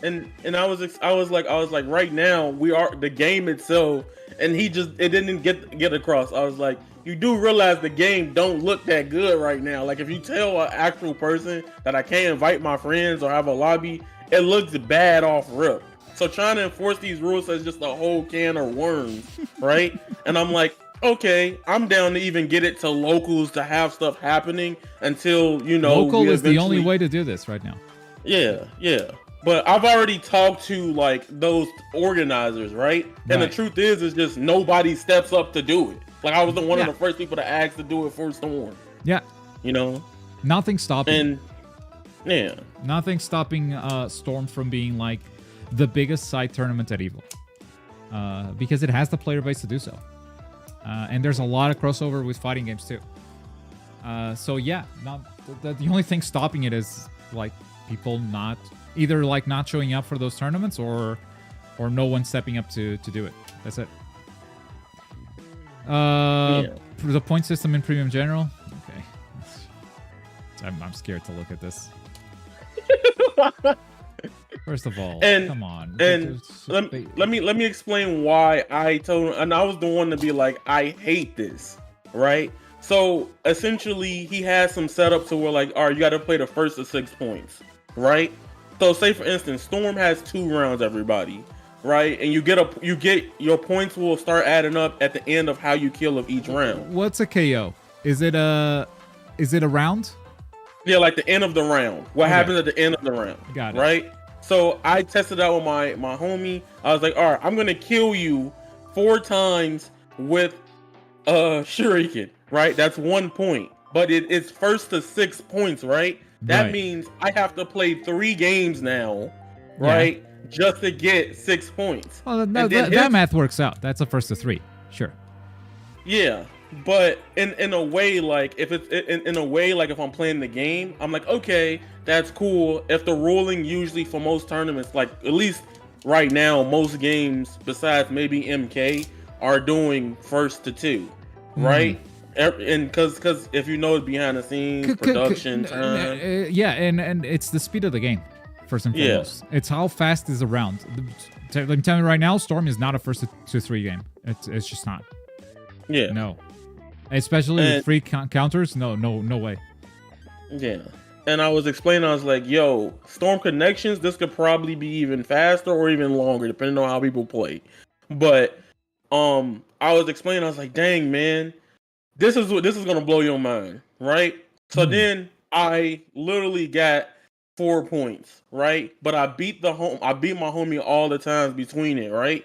And I was like, right now we are the game itself, and it didn't get across. I was like, you do realize the game don't look that good right now. Like if you tell an actual person that I can't invite my friends or have a lobby, it looks bad off rip. So trying to enforce these rules is just a whole can of worms, right? And I'm like, okay, I'm down to even get it to locals to have stuff happening until, Local is the only way to do this right now. Yeah. But I've already talked to like those organizers, right? And the truth is just nobody steps up to do it. Like I was one of the first people to ask to do it for Storm. Yeah. Nothing stopping. Nothing stopping Storm from being like the biggest side tournament at Evo. Because it has the player base to do so. And there's a lot of crossover with fighting games too. So yeah, the only thing stopping it is like people not showing up for those tournaments or no one stepping up to do it. That's it. The point system in Premium General. Okay. I'm scared to look at this. First of all, come on. And let me explain why I told him, and I was the one to be like, I hate this, right? So essentially, he has some setup to where like, all right, you got to play the first of 6 points, right? So say for instance, Storm has 2 rounds, everybody, right? And you get your points will start adding up at the end of how you kill of each round. What's a KO? Is it a round? Yeah, like the end of the round. What happens at the end of the round? Got it. Right? So I tested out with my homie. I was like, all right, I'm gonna kill you 4 times with shuriken, right? That's 1 point. But it's first to 6 points, right? That means I have to play 3 games now, right? Just to get 6 points. Well, that math works out. That's a first to 3. Sure. Yeah. But in a way, like if it's in a way, like if I'm playing the game, I'm like, okay, that's cool. If the ruling usually for most tournaments, like at least right now, most games besides maybe MK are doing first to 2, right? And because if you know it's behind the scenes, production time. And it's the speed of the game, first and foremost. It's how fast is a round. Let me tell you right now, Storm is not a first to 3 game. It's just not. Yeah. No. Especially with free counters, no way. Yeah. And I was explaining, I was like, yo, Storm connections, this could probably be even faster or even longer, depending on how people play. But I was explaining, I was like, dang, man, this is gonna blow your mind, right? So then I literally got 4 points, right? But I beat my homie all the times between it, right?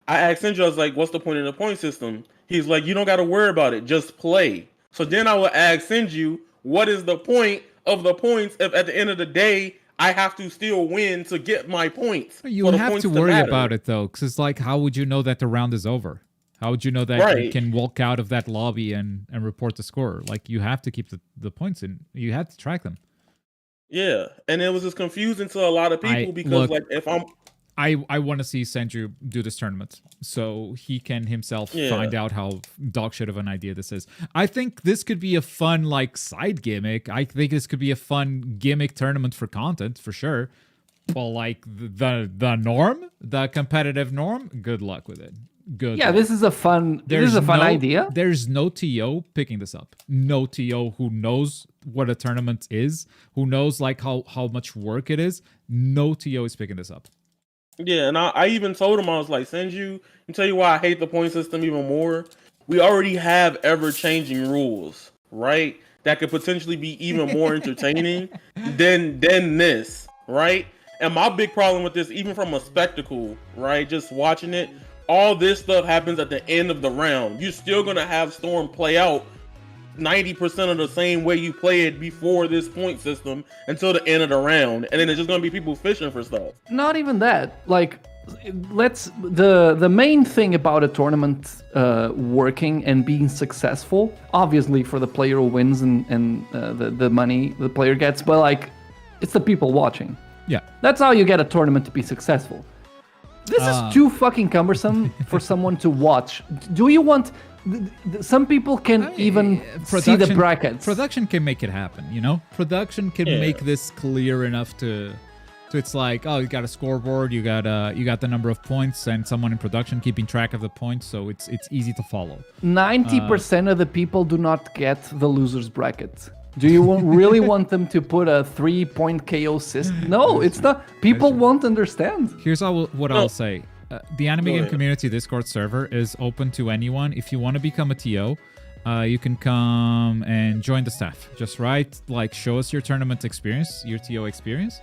I asked Sindra, I was like, what's the point of the point system? He's like, you don't got to worry about it. Just play. So then I will ask Sinju, what is the point of the points if at the end of the day, I have to still win to get my points? You have to worry about it, though, because it's like, how would you know that the round is over? How would you know that you can walk out of that lobby and report the score? Like, you have to keep the points in. You have to track them. Yeah, and it was just confusing to a lot of people because, like, if I'm... I want to see Senju do this tournament so he can himself find out how dog shit of an idea this is. I think this could be a fun like side gimmick. I think this could be a fun gimmick tournament for content for sure. Well, like the norm, the competitive norm, good luck with it. Good. Yeah, this is a fun idea. There's no TO picking this up. No TO who knows what a tournament is, who knows like how much work it is. No TO is picking this up. Yeah, and I even told him, I was like, Senju, and tell you why I hate the point system even more. We already have ever-changing rules, right? That could potentially be even more entertaining than this, right? And my big problem with this, even from a spectacle, right, just watching it, all this stuff happens at the end of the round. You're still gonna have Storm play out 90% of the same way you play it before this point system until the end of the round, and then it's just gonna be people fishing for stuff. Not even that. Like, the main thing about a tournament working and being successful, obviously for the player who wins and the money the player gets, but like, it's the people watching. Yeah. That's how you get a tournament to be successful. This is too fucking cumbersome for someone to watch. Do you want? Some people can even see the brackets. Production can make it happen, you know? Production can make this clear enough to it's like, oh, you got a scoreboard, you got the number of points, and someone in production keeping track of the points, so it's easy to follow. 90% of the people do not get the losers bracket. Do you really want them to put a 3-point KO system? No, it's not. People won't understand. Here's what I'll say. The Anime Game Community Discord server is open to anyone. If you want to become a TO, you can come and join the staff. Just write, like, show us your tournament experience, your TO experience,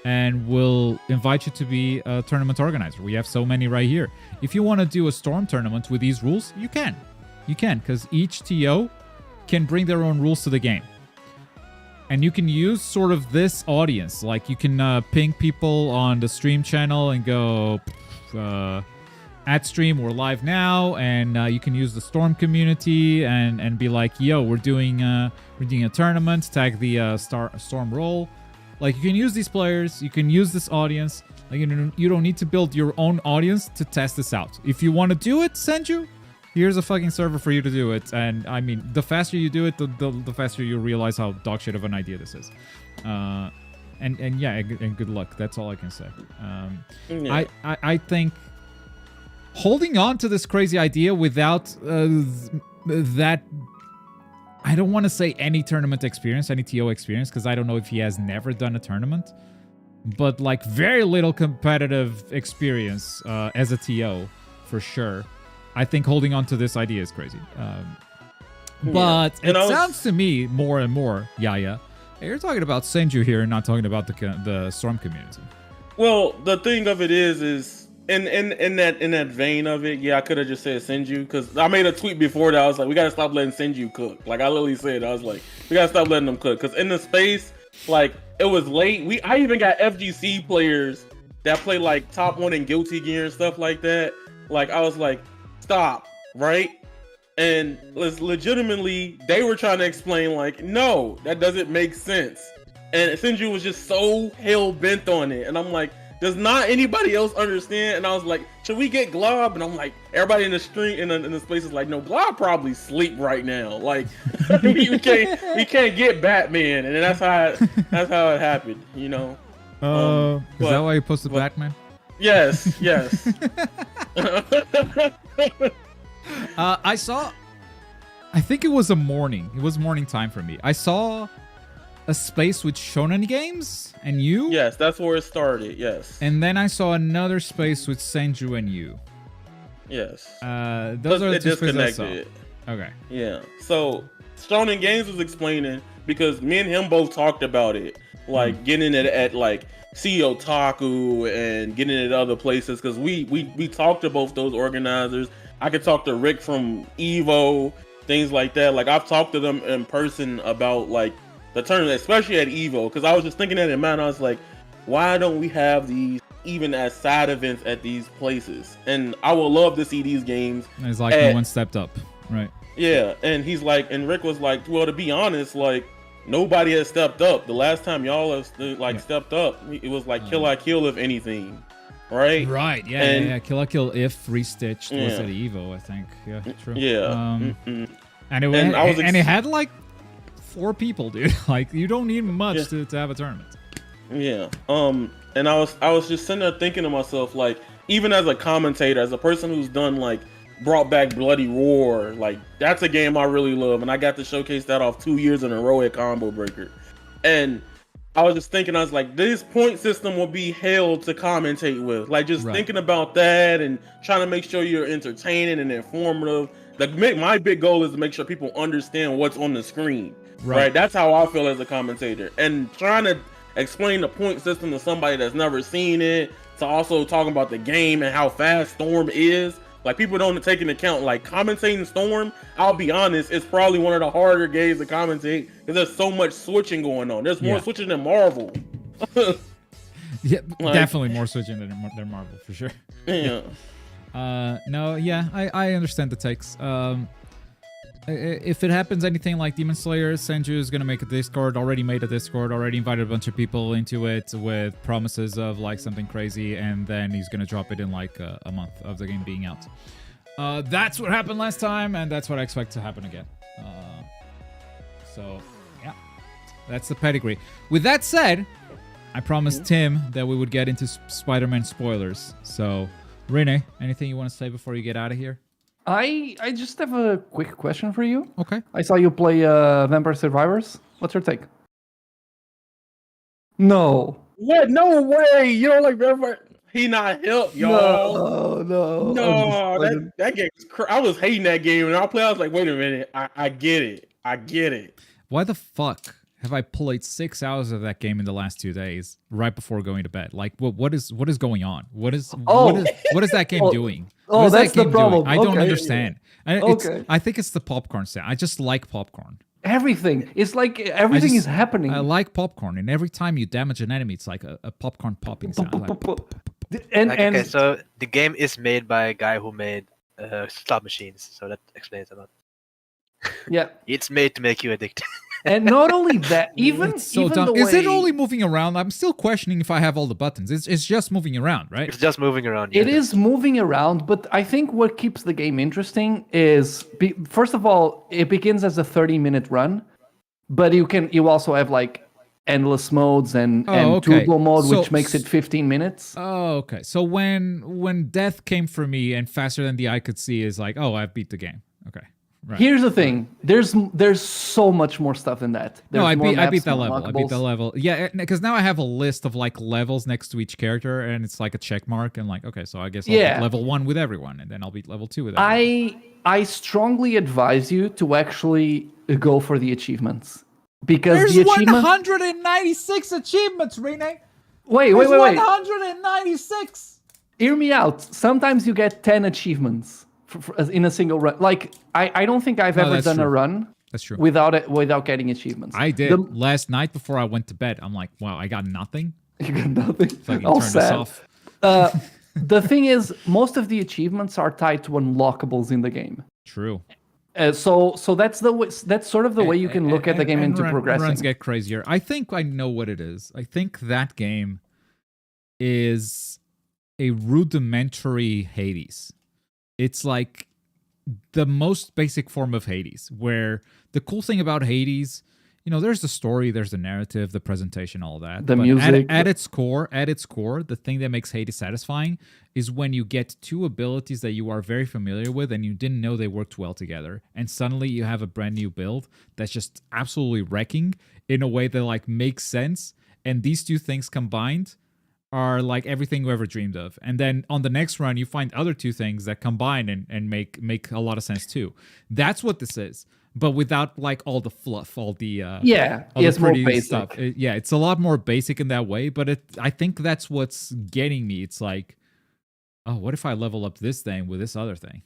and we'll invite you to be a tournament organizer. We have so many right here. If you want to do a Storm tournament with these rules, you can. You can, because each TO can bring their own rules to the game. And you can use sort of this audience. Like, you can ping people on the stream channel and go... at stream, we're live now, and you can use the Storm community and be like, yo, we're doing a tournament, tag the Storm role. Like, you can use these players, you can use this audience. Like, you don't need to build your own audience to test this out. If you want to do it, Senju, here's a fucking server for you to do it. And I mean, the faster you do it, the faster you realize how dogshit of an idea this is. And good luck. That's all I can say. I think holding on to this crazy idea without that, I don't want to say any tournament experience, any TO experience, because I don't know if he has never done a tournament, but like very little competitive experience as a TO for sure. I think holding on to this idea is crazy. But it sounds to me more and more, Yaya, you're talking about Senju here and not talking about the Storm community. Well, the thing of it is in that vein of it, yeah, I could have just said Senju, because I made a tweet before that. I was like, we gotta stop letting Senju cook. Like, I literally said, I was like, we gotta stop letting them cook, because in the space, like, it was late. I even got FGC players that play like Top 1 and Guilty Gear and stuff like that. Like, I was like, stop, right? And legitimately, they were trying to explain, like, no, that doesn't make sense. And Senju was just so hell-bent on it. And I'm like, does not anybody else understand? And I was like, should we get Glob? And I'm like, everybody in the stream, in the space is like, no, Glob probably sleep right now. Like, we can't get Batman. And that's how it happened, you know? Is that why you posted Batman? Yes. I think it was morning time for me. I saw a space with Shonen Games and you. Yes, that's where it started, yes. And then I saw another space with Senju and you. Yes. Those are the two spaces I saw. Okay. Yeah. So Shonen Games was explaining, because me and him both talked about it, like getting it at like CEO Otaku and getting it at other places, because we talked to both those organizers. I could talk to Rick from Evo, things like that. Like, I've talked to them in person about like the tournament, especially at Evo, because I was just thinking that in mind. I was like, why don't we have these even as side events at these places? And I would love to see these games. And it's like no one stepped up, right? Yeah, and he's like, and Rick was like, well, to be honest, like, nobody has stepped up. The last time y'all have stepped up, it was like Kill I Kill, if anything, right? Right. Yeah. Kill I Kill if restitched was at Evo, I think. Yeah, true. Yeah. And it had like 4 people, dude. Like, you don't need much to have a tournament. Yeah. And I was just sitting there thinking to myself, like, even as a commentator, as a person who's done like brought back Bloody Roar, like, that's a game I really love, and I got to showcase that off 2 years in a row at Combo Breaker. And I was just thinking, I was like, this point system will be hell to commentate with. Like, just thinking about that and trying to make sure you're entertaining and informative. My big goal is to make sure people understand what's on the screen. Right? That's how I feel as a commentator. And trying to explain the point system to somebody that's never seen it, to also talking about the game and how fast Storm is. Like, people don't take into account, like, commentating Storm, I'll be honest, it's probably one of the harder games to commentate because there's so much switching going on. There's more switching than Marvel. Yeah, like, definitely more switching than Marvel, for sure. Yeah. No, yeah, I understand the takes. If it happens anything like Demon Slayer, Senju is gonna make a Discord, already made a Discord, already invited a bunch of people into it with promises of like something crazy, and then he's gonna drop it in like a month of the game being out. That's what happened last time, and that's what I expect to happen again. So, yeah, that's the pedigree. With that said, I promised Tim that we would get into Spider-Man spoilers. So, Rene, anything you want to say before you get out of here? I just have a quick question for you. Okay. I saw you play Vampire Survivors. What's your take? No. What? No way! You don't like Vampire? He not help, y'all. No. That game is I was hating that game, and I was like, wait a minute, I get it. Why the fuck have I played 6 hours of that game in the last 2 days, right before going to bed? Like, what is going on? What is that game doing? Oh, that's the problem. I don't understand. I think it's the popcorn sound. I just like popcorn. Everything. It's like everything is happening. I like popcorn, and every time you damage an enemy, it's like a popcorn popping sound. Okay, so the game is made by a guy who made slot machines, so that explains a lot. Yeah. It's made to make you addicted. And not only that, even the way... Is it only moving around? I'm still questioning if I have all the buttons. It's just moving around, right? It's just moving around. It is moving around, but I think what keeps the game interesting is, first of all, it begins as a 30-minute run, but you also have like endless modes and turbo mode, which makes it 15 minutes. Oh, okay. So when death came for me and faster than the eye could see is like, oh, I beat the game. Okay. Right. Here's the thing. There's so much more stuff than that. There's I beat that level. I beat the level. Yeah, because now I have a list of like levels next to each character, and it's like a check mark, and like, okay, so I guess I'll beat level 1 with everyone, and then I'll beat level 2 with everyone. I strongly advise you to actually go for the achievements, because there's the achievement... 196 achievements, Rene. Wait. 196. Hear me out. Sometimes you get 10 achievements in a single run. Like, I don't think I've ever done a run that's true without getting achievements. I did last night before I went to bed. I'm like, wow, I got nothing. You got nothing. Fucking turn this off. The thing is, most of the achievements are tied to unlockables in the game. True. So that's sort of the way you can look at the game into progressing. Runs get crazier. I think I know what it is. I think that game is a rudimentary Hades. It's like the most basic form of Hades, where the cool thing about Hades, there's the story, there's the narrative, the presentation, all that. The music. At its core, the thing that makes Hades satisfying is when you get two abilities that you are very familiar with and you didn't know they worked well together. And suddenly you have a brand new build that's just absolutely wrecking in a way that like makes sense. And these two things combined are like everything you ever dreamed of. And then on the next run, you find other two things that combine and make a lot of sense too. That's what this is. But without like all the fluff, all the it's more basic stuff. It's a lot more basic in that way. But I think that's what's getting me. It's like, oh, what if I level up this thing with this other thing?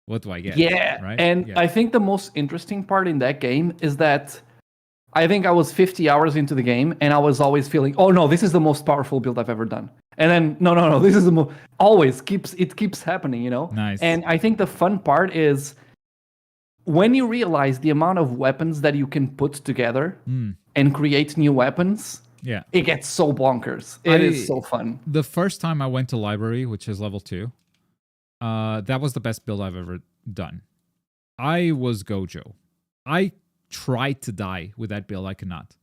What do I get? Yeah, right. And I think the most interesting part in that game is that I think I was 50 hours into the game, and I was always feeling, oh no, this is the most powerful build I've ever done. And then no, this is the most. Always keeps happening, Nice. And I think the fun part is when you realize the amount of weapons that you can put together and create new weapons. Yeah, it gets so bonkers. It is so fun. The first time I went to library, which is level 2, that was the best build I've ever done. I was Gojo. I tried to die with that build. I could not.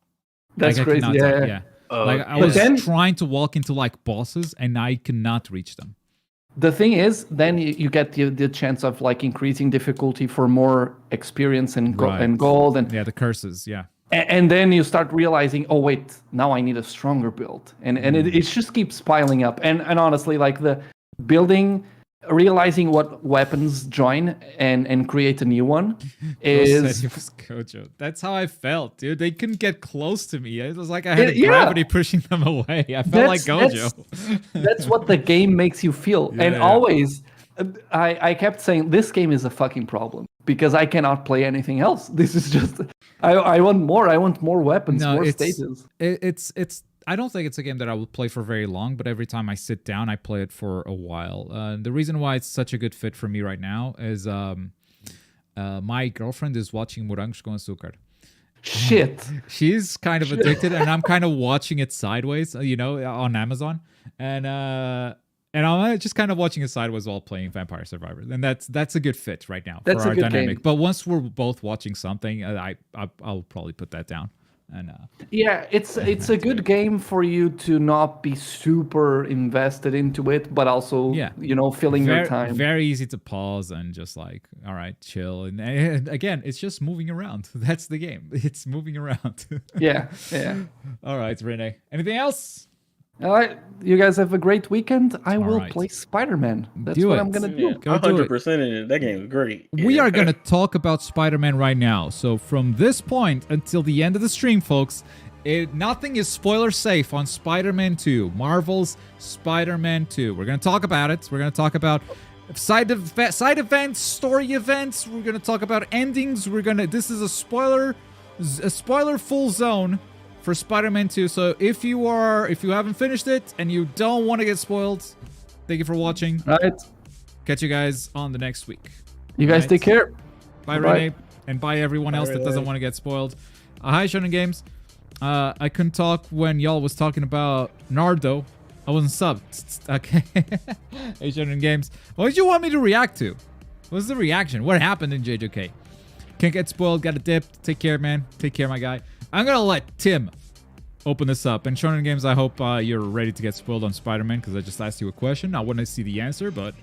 That's crazy. Yeah. I was trying to walk into like bosses and I could not reach them. The thing is, then you get the chance of like increasing difficulty for more experience and gold and the curses. Yeah. And then you start realizing, oh wait, now I need a stronger build, and it just keeps piling up. And honestly, like the building realizing what weapons join and create a new one is. It was Gojo. That's how I felt, dude. They couldn't get close to me. It was like I had Yeah. gravity pushing them away. I felt like Gojo. That's what the game makes you feel. And always, I kept saying, this game is a fucking problem because I cannot play anything else. This is just, I want more. I want more weapons, more stages. It's. I don't think it's a game that I will play for very long, but every time I sit down, I play it for a while. The reason why it's such a good fit for me right now is my girlfriend is watching Morangos com Açúcar. Shit. She's kind of addicted, and I'm kind of watching it sideways, on Amazon. And I'm just kind of watching it sideways while playing Vampire Survivor. And that's a good fit right now for our dynamic. Game. But once we're both watching something, I'll probably put that down. And, yeah, it's a good game for you to not be super invested into it, but also filling your time. Very easy to pause and just like, all right, chill. And again, it's just moving around. That's the game. It's moving around. Yeah. All right, Rene. Anything else? All right, you guys have a great weekend. I will play Spider-Man. That's what I'm going to do. 100% in it. That game is great. We are going to talk about Spider-Man right now. So from this point until the end of the stream, folks, nothing is spoiler safe on Spider-Man 2. Marvel's Spider-Man 2. We're going to talk about it. We're going to talk about side events, story events. We're going to talk about endings. This is a spoiler full zone for Spider-Man 2. So if you haven't finished it and you don't want to get spoiled, thank you for watching. All right. Catch you guys on the next week. You guys take care. Bye, Rene. And bye everyone else that doesn't want to get spoiled. Hi, Shonen Games. I couldn't talk when y'all was talking about Naruto. I wasn't subbed. Okay. Hey, Shonen Games. What did you want me to react to? What's the reaction? What happened in JJK? Can't get spoiled. Got a dip. Take care, man. Take care, my guy. I'm going to let Tim open this up. And Shonen Games, I hope you're ready to get spoiled on Spider-Man because I just asked you a question. I want to see the answer, but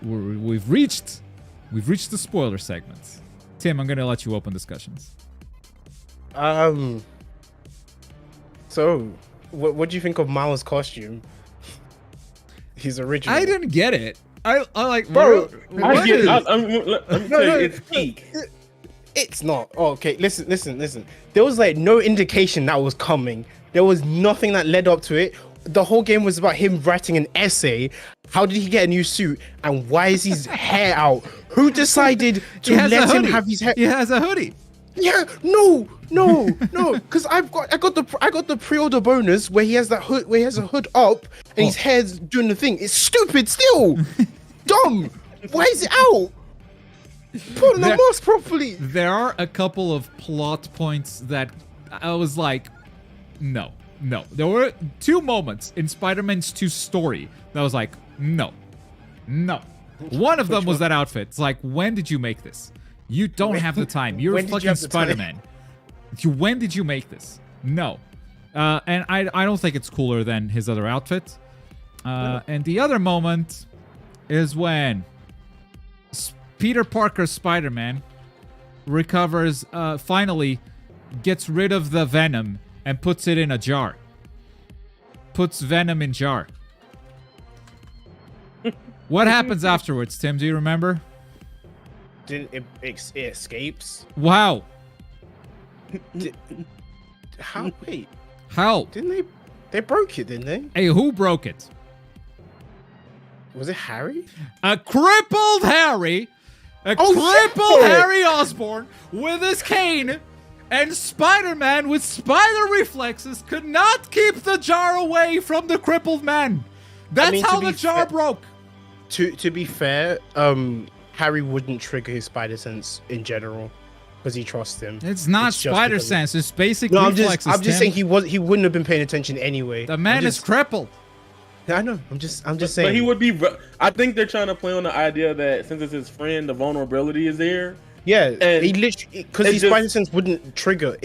we've reached the spoiler segment. Tim, I'm going to let you open discussions. So, what do you think of Miles' costume? His original. I didn't get it. I like, bro. I get it. Let me tell you, it's peak. It's not. Oh, okay, listen. There was like no indication that was coming. There was nothing that led up to it. The whole game was about him writing an essay. How did he get a new suit? And why is his hair out? Who decided to let him have his hair? He has a hoodie. Yeah, no. Because I got the pre-order bonus where he has that hood, where he has a hood up and his hair's doing the thing. It's stupid still. Dumb. Why is it out? Put on the mask properly. There are a couple of plot points that I was like, no. There were two moments in Spider-Man's 2 story that was like, no. One of them was that outfit. It's like, when did you make this? You don't have the time. You're fucking Spider-Man. When did you make this? No. And I don't think it's cooler than his other outfit. And the other moment is when Peter Parker Spider-Man recovers, finally gets rid of the venom and puts it in a jar. Puts venom in jar. What happens afterwards, Tim? Do you remember? It escapes. Wow. How? Wait. How? Didn't they broke it, didn't they? Hey, who broke it? Was it Harry? A crippled Harry. Crippled Harry Osborn with his cane and Spider-Man with spider reflexes could not keep the jar away from the crippled man. That's how the jar broke. To be fair, Harry wouldn't trigger his spider sense in general because he trusts him. It's not spider sense. It's basic reflexes. I'm just saying he wouldn't have been paying attention anyway. The man is crippled. I know. I'm just saying. But he would be. I think they're trying to play on the idea that since it's his friend, the vulnerability is there. Yeah, and he literally because his spider sense wouldn't trigger.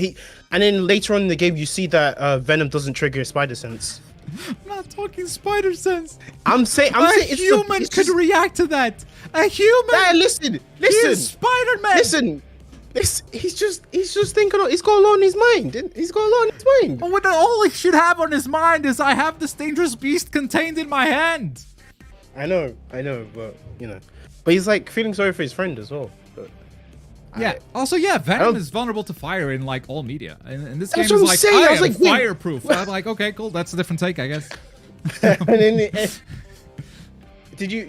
And then later on in the game, you see that Venom doesn't trigger his spider sense. I'm not talking spider sense. I'm saying a human could react to that. A human. Nah, listen. He's Spider-Man. Listen. He's just thinking. He's got a lot on his mind. He's got a lot on his mind. All he should have on his mind is I have this dangerous beast contained in my hand. I know, but but he's like feeling sorry for his friend as well. But Yeah. Also, Venom is vulnerable to fire in like all media, and this game That's is what I'm like, saying. I was am like, wait. fireproof. I'm like, okay, cool. That's a different take, I guess. and then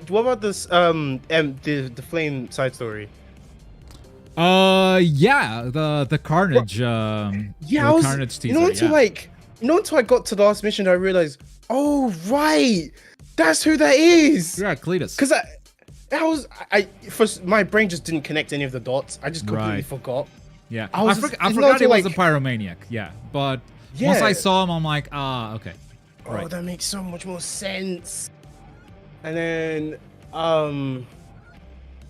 what about this the flame side story? Yeah, the Carnage. The Carnage teaser. Until I got to the last mission, I realized, oh right, that's who that is. Yeah, Cletus. Because my brain just didn't connect any of the dots. I just completely forgot. Yeah, I forgot he was a pyromaniac. Yeah, but once I saw him, I'm like, okay. Oh, Right. that makes so much more sense. And then,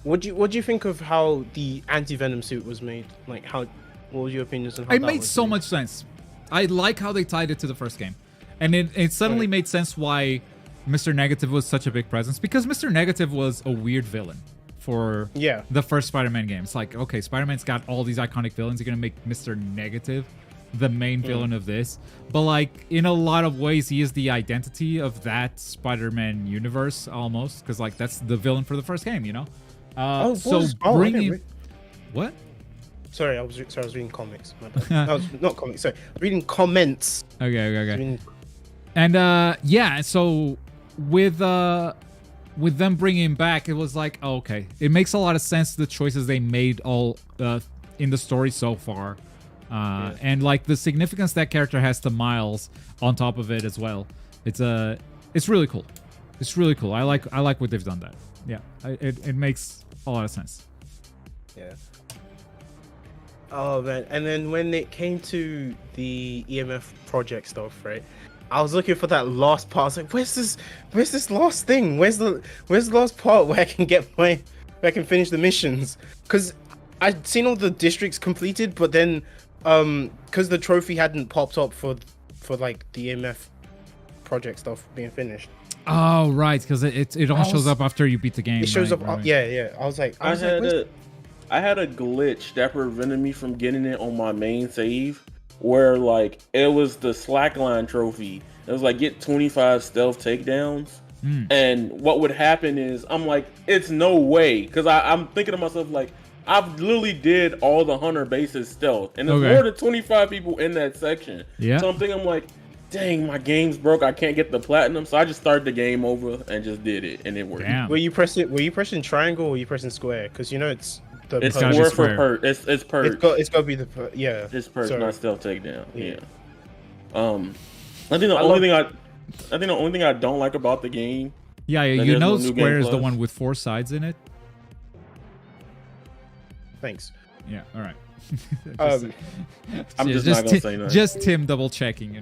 what do you think of how the anti-venom suit was made? Like, what were your opinions on how It that made was so made? much sense. I like how they tied it to the first game, and it suddenly made sense why Mr. Negative was such a big presence, because Mr. Negative was a weird villain for the first Spider-Man game. It's like, okay, Spider-Man's got all these iconic villains. You're gonna make Mr. Negative the main villain of this, but like in a lot of ways he is the identity of that Spider-Man universe almost, because like that's the villain for the first game, bringing what? Sorry, I was reading comics. My bad. I was not comics. Sorry, I was reading comments. Okay. And so with them bringing him back, it was like, okay, it makes a lot of sense, the choices they made all in the story so far. And like the significance that character has to Miles on top of it as well. It's really cool. It's really cool. I like what they've done there. Yeah, it makes a lot of sense. Yeah. Oh man, and then when it came to the EMF project stuff, right? I was looking for that last part. I was like, where's this last thing? Where's the last part where I can finish the missions? Because I'd seen all the districts completed, but then because the trophy hadn't popped up for like the EMF project stuff being finished. Oh right, because it all shows up after you beat the game. It shows right, up. right. Yeah. I had a glitch that prevented me from getting it on my main save, where like it was the slackline trophy. It was like get 25 stealth takedowns, and what would happen is I'm like, it's no way, because I'm thinking to myself like, I've literally did all the hunter bases stealth, and there's more than 25 people in that section. Yeah. So I'm thinking, I'm like, dang, my game's broke. I can't get the platinum, so I just started the game over and just did it, and it worked. Damn. Were you pressing triangle or were you pressing square? Because it's the it's perch. word for perch. It's perch. It's got to be the It's perch, not stealth takedown. Yeah. I think the only thing I don't like about the game. Yeah, square is the one with 4 sides in it. Thanks. Yeah. All right. I'm just not gonna say nothing. Just Tim double checking,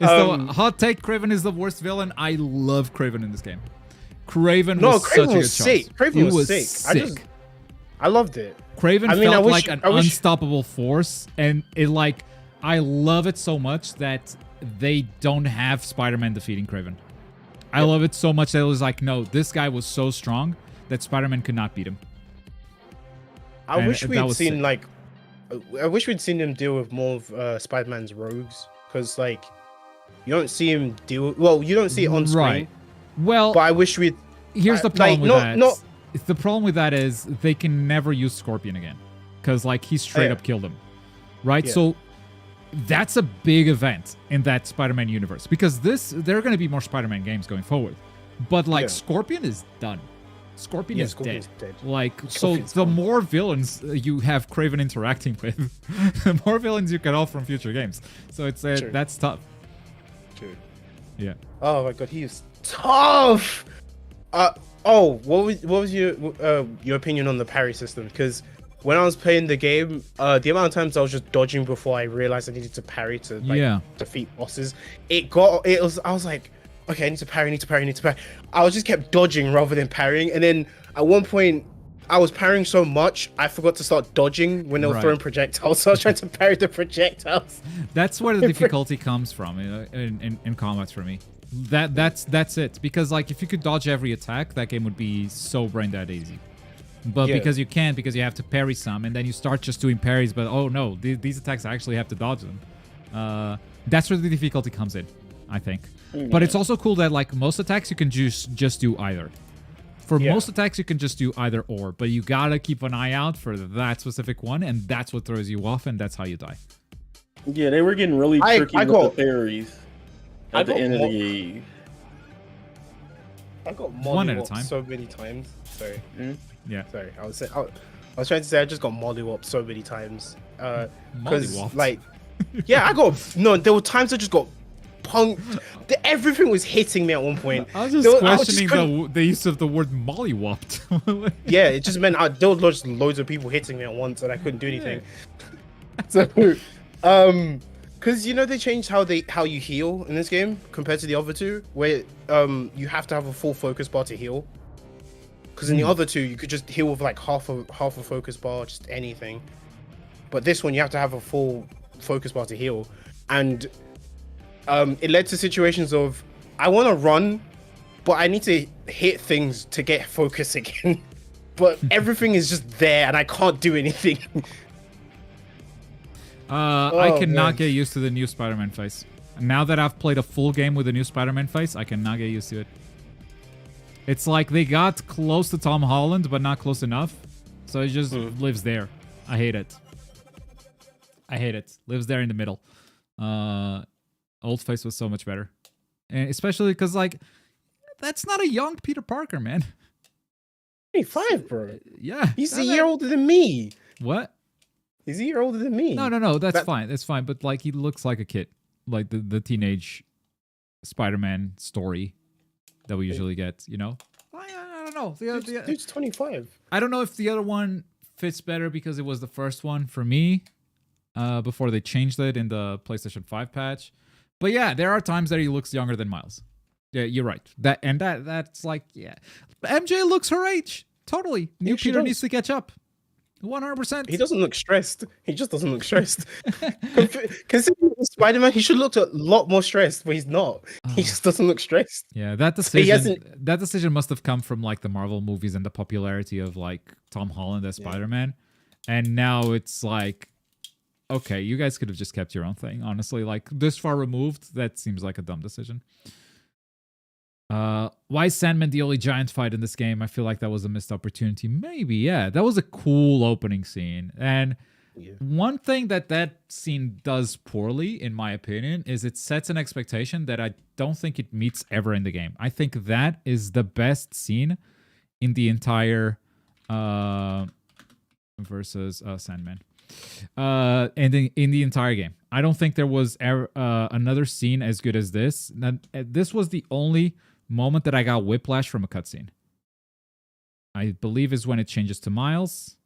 Hot take: Kraven is the worst villain. I love Kraven in this game. Kraven was such a good choice. Kraven was sick. I loved it. Kraven felt like an unstoppable force, and I love it so much that they don't have Spider-Man defeating Kraven. I love it so much that it was like, no, this guy was so strong that Spider-Man could not beat him. I wish we'd seen him deal with more of Spider-Man's rogues, because like you don't see him deal. Well, you don't see it on screen. Right. Well, but I wish we'd. Here's the problem with that. The problem with that is they can never use Scorpion again, because like he straight up killed him, right? Yeah. So that's a big event in that Spider-Man universe, because there are going to be more Spider-Man games going forward, but like Scorpion is done. Scorpion is dead. Like, so the more villains you have Kraven interacting with, the more villains you can off from future games. So it's that's tough. True. Yeah. Oh my god, he is tough. What was your opinion on the parry system? Because when I was playing the game, the amount of times I was just dodging before I realized I needed to parry to defeat bosses, I was like, okay, I need to parry. I just kept dodging rather than parrying, and then at one point I was parrying so much I forgot to start dodging when they were throwing projectiles, so I was trying to parry the projectiles. That's where the difficulty comes from in combat for me. That's it, because like if you could dodge every attack, that game would be so brain dead easy. But because you can't, because you have to parry some, and then you start just doing parries, but oh no, these attacks I actually have to dodge them. That's where the difficulty comes in. I think. But it's also cool that like most attacks you can just do either. For most attacks you can just do either or, but you gotta keep an eye out for that specific one, and that's what throws you off, and that's how you die. Yeah, they were getting really tricky with the parries at the end of the game. I got one at a mollywopped time. so many times. Sorry. Yeah. Sorry. I was trying to say I just got mollywopped so many times. Because like, yeah, there were times I just got punked. Everything was hitting me at one point. I was just questioning the use of the word mollywopped. Yeah, it just meant there was just loads of people hitting me at once and I couldn't do anything. So, because they changed how you heal in this game compared to the other two, where you have to have a full focus bar to heal. Because in the other two, you could just heal with like half a focus bar, just anything. But this one, you have to have a full focus bar to heal, and it led to situations of I want to run, but I need to hit things to get focus again. But everything is just there, and I can't do anything. I cannot get used to the new Spider-Man face. Now that I've played a full game with the new Spider-Man face, I cannot get used to it. It's like they got close to Tom Holland, but not close enough. So it just lives there. I hate it. Lives there in the middle. Old face was so much better. And especially because, like, that's not a young Peter Parker, man. 25, bro. Yeah. He's a year older than me. What? He's a year older than me. No. That's fine. That's fine. But, like, he looks like a kid. Like the teenage Spider-Man story that we usually get, I don't know. Dude's 25. I don't know if the other one fits better because it was the first one for me before they changed it in the PlayStation 5 patch. But yeah, there are times that he looks younger than Miles. Yeah, you're right. That's like, yeah. MJ looks her age. Totally. New Peter needs to catch up. 100%. He doesn't look stressed. He just doesn't look stressed. Considering Spider-Man, he should look a lot more stressed, but he's not. He just doesn't look stressed. Yeah, that decision must have come from like the Marvel movies and the popularity of like Tom Holland as Spider-Man. And now it's like, okay, you guys could have just kept your own thing. Honestly, like this far removed, that seems like a dumb decision. Why is Sandman the only giant fight in this game? I feel like that was a missed opportunity. Maybe, yeah. That was a cool opening scene. And one thing that scene does poorly, in my opinion, is it sets an expectation that I don't think it meets ever in the game. I think that is the best scene in the entire versus Sandman. And in the entire game. I don't think there was ever another scene as good as this. This was the only moment that I got whiplash from a cutscene. I believe is when it changes to Miles.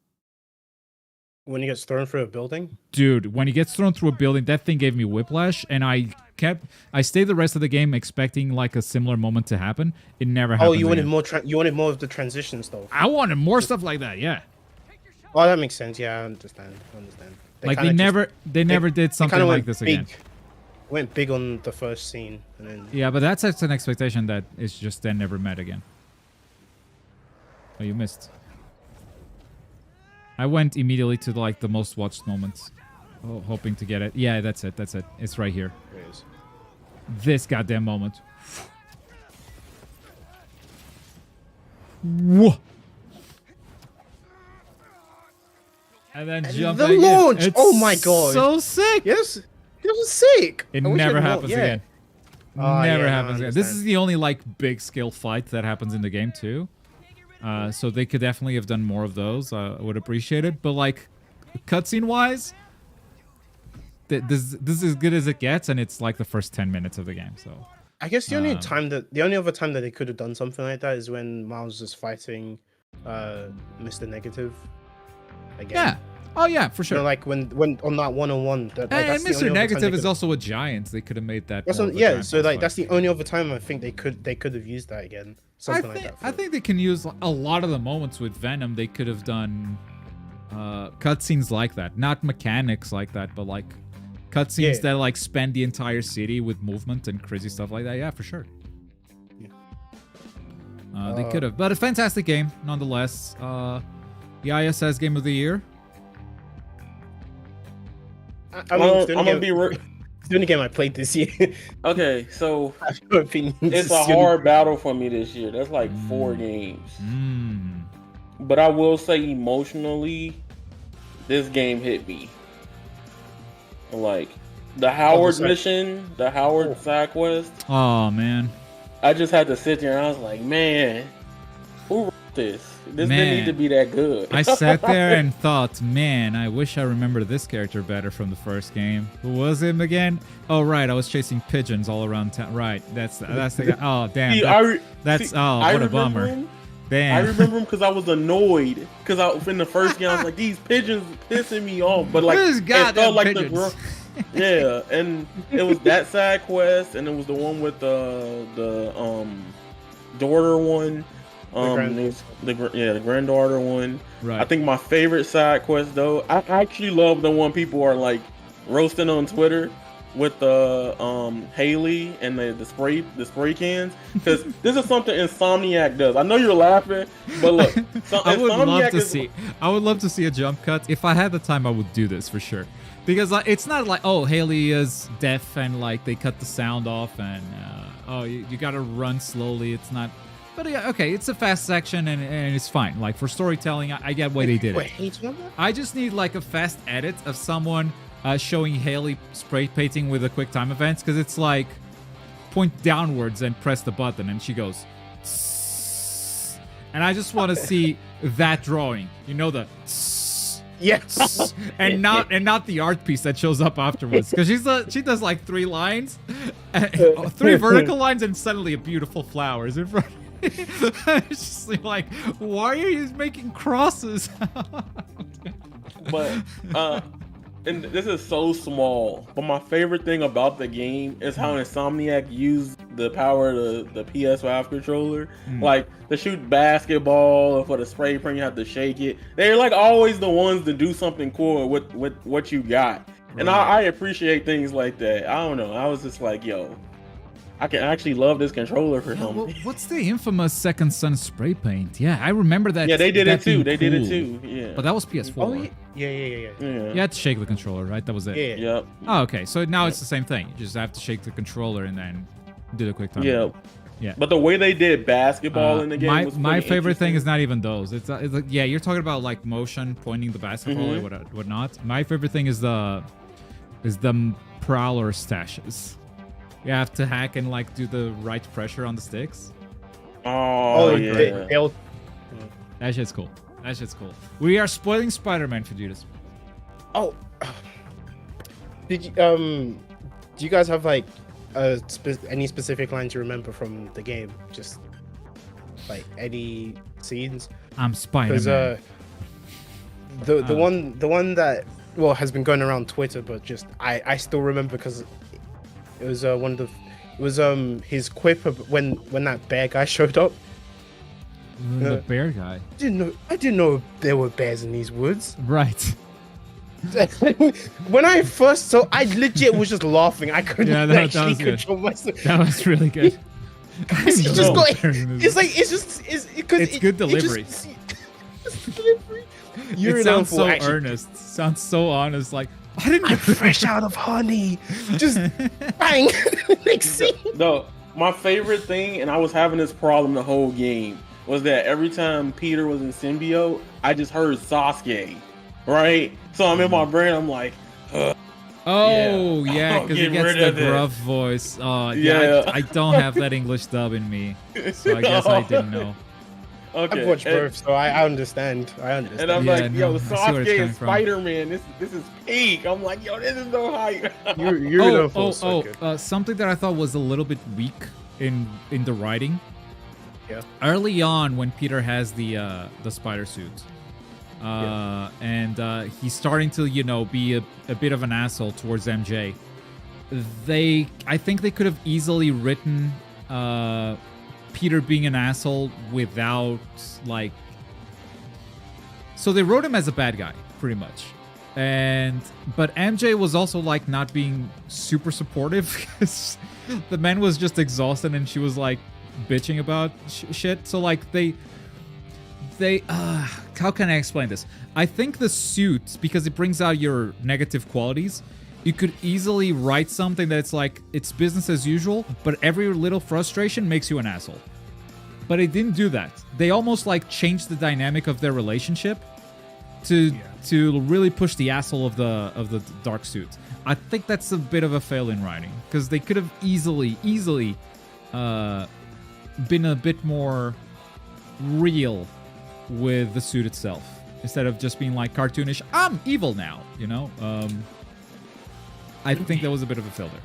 When he gets thrown through a building? Dude, when he gets thrown through a building, that thing gave me whiplash, and I stayed the rest of the game expecting like a similar moment to happen. It never happened. Oh, you wanted more you wanted more of the transition stuff. I wanted more stuff like that, yeah. Oh, that makes sense. Yeah, I understand. They never did something like this again. Went big on the first scene, and then yeah, but that sets an expectation that it's just then never met again. Oh, you missed. I went immediately to like the most watched moments, hoping to get it. Yeah, that's it. It's right here. There it is. This goddamn moment. Whoa. And then jump the back launch. In. Oh my god! So sick. Yes, it was sick. It never happens again. Never happens again. This is the only like big skill fight that happens in the game too. So they could definitely have done more of those. I would appreciate it. But like cutscene wise, this is as good as it gets, and it's like the first 10 minutes of the game. So I guess the only other time that they could have done something like that is when Miles was fighting Mr. Negative. Again. Yeah. Oh yeah, for sure. Like when on that one-on-one. And Mr. Negative is also a giant. They could have made that. Yeah. So like that's the only other time I think they could have used that again. I think they can use a lot of the moments with Venom. They could have done cutscenes like that, not mechanics like that, but like cutscenes that like spend the entire city with movement and crazy stuff like that. Yeah, for sure. Yeah. They could have, but a fantastic game nonetheless. The ISS Game of the Year. I'm gonna be the only game I played this year. Okay, so I have no opinions. it's a hard battle for me this year. That's like 4 games. But I will say emotionally, this game hit me. Like the Howard mission, the Howard side quest. Oh man. I just had to sit there and I was like, man, who wrote this? This didn't need to be that good. I sat there and thought, man, I wish I remembered this character better from the first game. Who was him again? Oh right, I was chasing pigeons all around town. Right, that's the guy. Oh damn, what a bummer. Him. Damn. I remember him because I was annoyed because in the first game I was like, these pigeons pissing me off, but like These it goddamn felt like pigeons. yeah, and it was that side quest, and it was the one with the daughter one, the granddaughter one. Right. I think my favorite side quest though, I actually love the one people are like roasting on Twitter with the Haley and the spray cans, because this is something Insomniac does. I know you're laughing, but look, I would love to see a jump cut. If I had the time, I would do this for sure. Because it's not like, oh, Haley is deaf and like they cut the sound off and you gotta run slowly. It's not. But yeah, okay, it's a fast section and it's fine. Like for storytelling, I get why they did it. I just need like a fast edit of someone showing Haley spray painting with a quick time events, because it's like point downwards and press the button and she goes tss, and I just want to see that drawing, you know, the tss, yes, and not the art piece that shows up afterwards, because she does like 3 lines, 3 vertical lines, and suddenly a beautiful flowers in front. It's just like, why are you making crosses? But and this is so small, but my favorite thing about the game is how Insomniac used the power of the PS5 controller. Like to shoot basketball, or for the spray paint you have to shake it. They're like always the ones to do something cool with what you got. And I appreciate things like that. I don't know. I was just like, yo, I can actually love this controller for him. What's the infamous Second Son spray paint? Yeah, I remember that. Yeah, they did it too. They did it too. Yeah. But that was PS4. Oh, yeah. You had to shake the controller, right? That was it. Yeah. Yep. Oh, okay. So now it's the same thing. You just have to shake the controller and then do the quick time. Yeah. But the way they did basketball in the game was my favorite thing interesting. is not even those. It's like, yeah, you're talking about like motion, pointing the basketball or whatnot. My favorite thing is the prowler stashes. You have to hack and like do the right pressure on the sticks. Oh yeah. That shit's cool. We are spoiling Spider-Man for Judas. Oh, did you do you guys have like any specific lines you remember from the game? Just like any scenes? I'm Spider-Man. Because the one that has been going around Twitter, but just I still remember because it was his quip of when that bear guy showed up. The bear guy. I didn't know there were bears in these woods. Right. When I first saw, I legit was just laughing. I couldn't actually control myself. That was really good. It's good delivery. It sounds so earnest. Sounds so honest. Like, I'm fresh out of honey. Just bang. Next scene. No, my favorite thing, and I was having this problem the whole game, was that every time Peter was in symbiote, I just heard Sasuke, right? So I'm in my brain, I'm like, because he gets the gruff voice. I don't have that English dub in me, so I guess I didn't know. Okay. I've watched both, so I understand. And I'm like, yo, Sasuke is Spider-Man. This is peak. I'm like, yo, this is so hype. Something that I thought was a little bit weak in the writing. Yeah. Early on, when Peter has the spider suit, and he's starting to be a bit of an asshole towards MJ. I think they could have easily written Peter being an asshole without like. So they wrote him as a bad guy, pretty much, but MJ was also like not being super supportive because the man was just exhausted and she was like bitching about shit. So like they how can I explain this? I think the suit, because it brings out your negative qualities, you could easily write something that's like, it's business as usual, but every little frustration makes you an asshole. But it didn't do that. They almost like changed the dynamic of their relationship to really push the asshole of the dark suit. I think that's a bit of a fail in writing, because they could have easily been a bit more real with the suit itself, instead of just being like cartoonish, I'm evil now, you know? I think that was a bit of a fail there.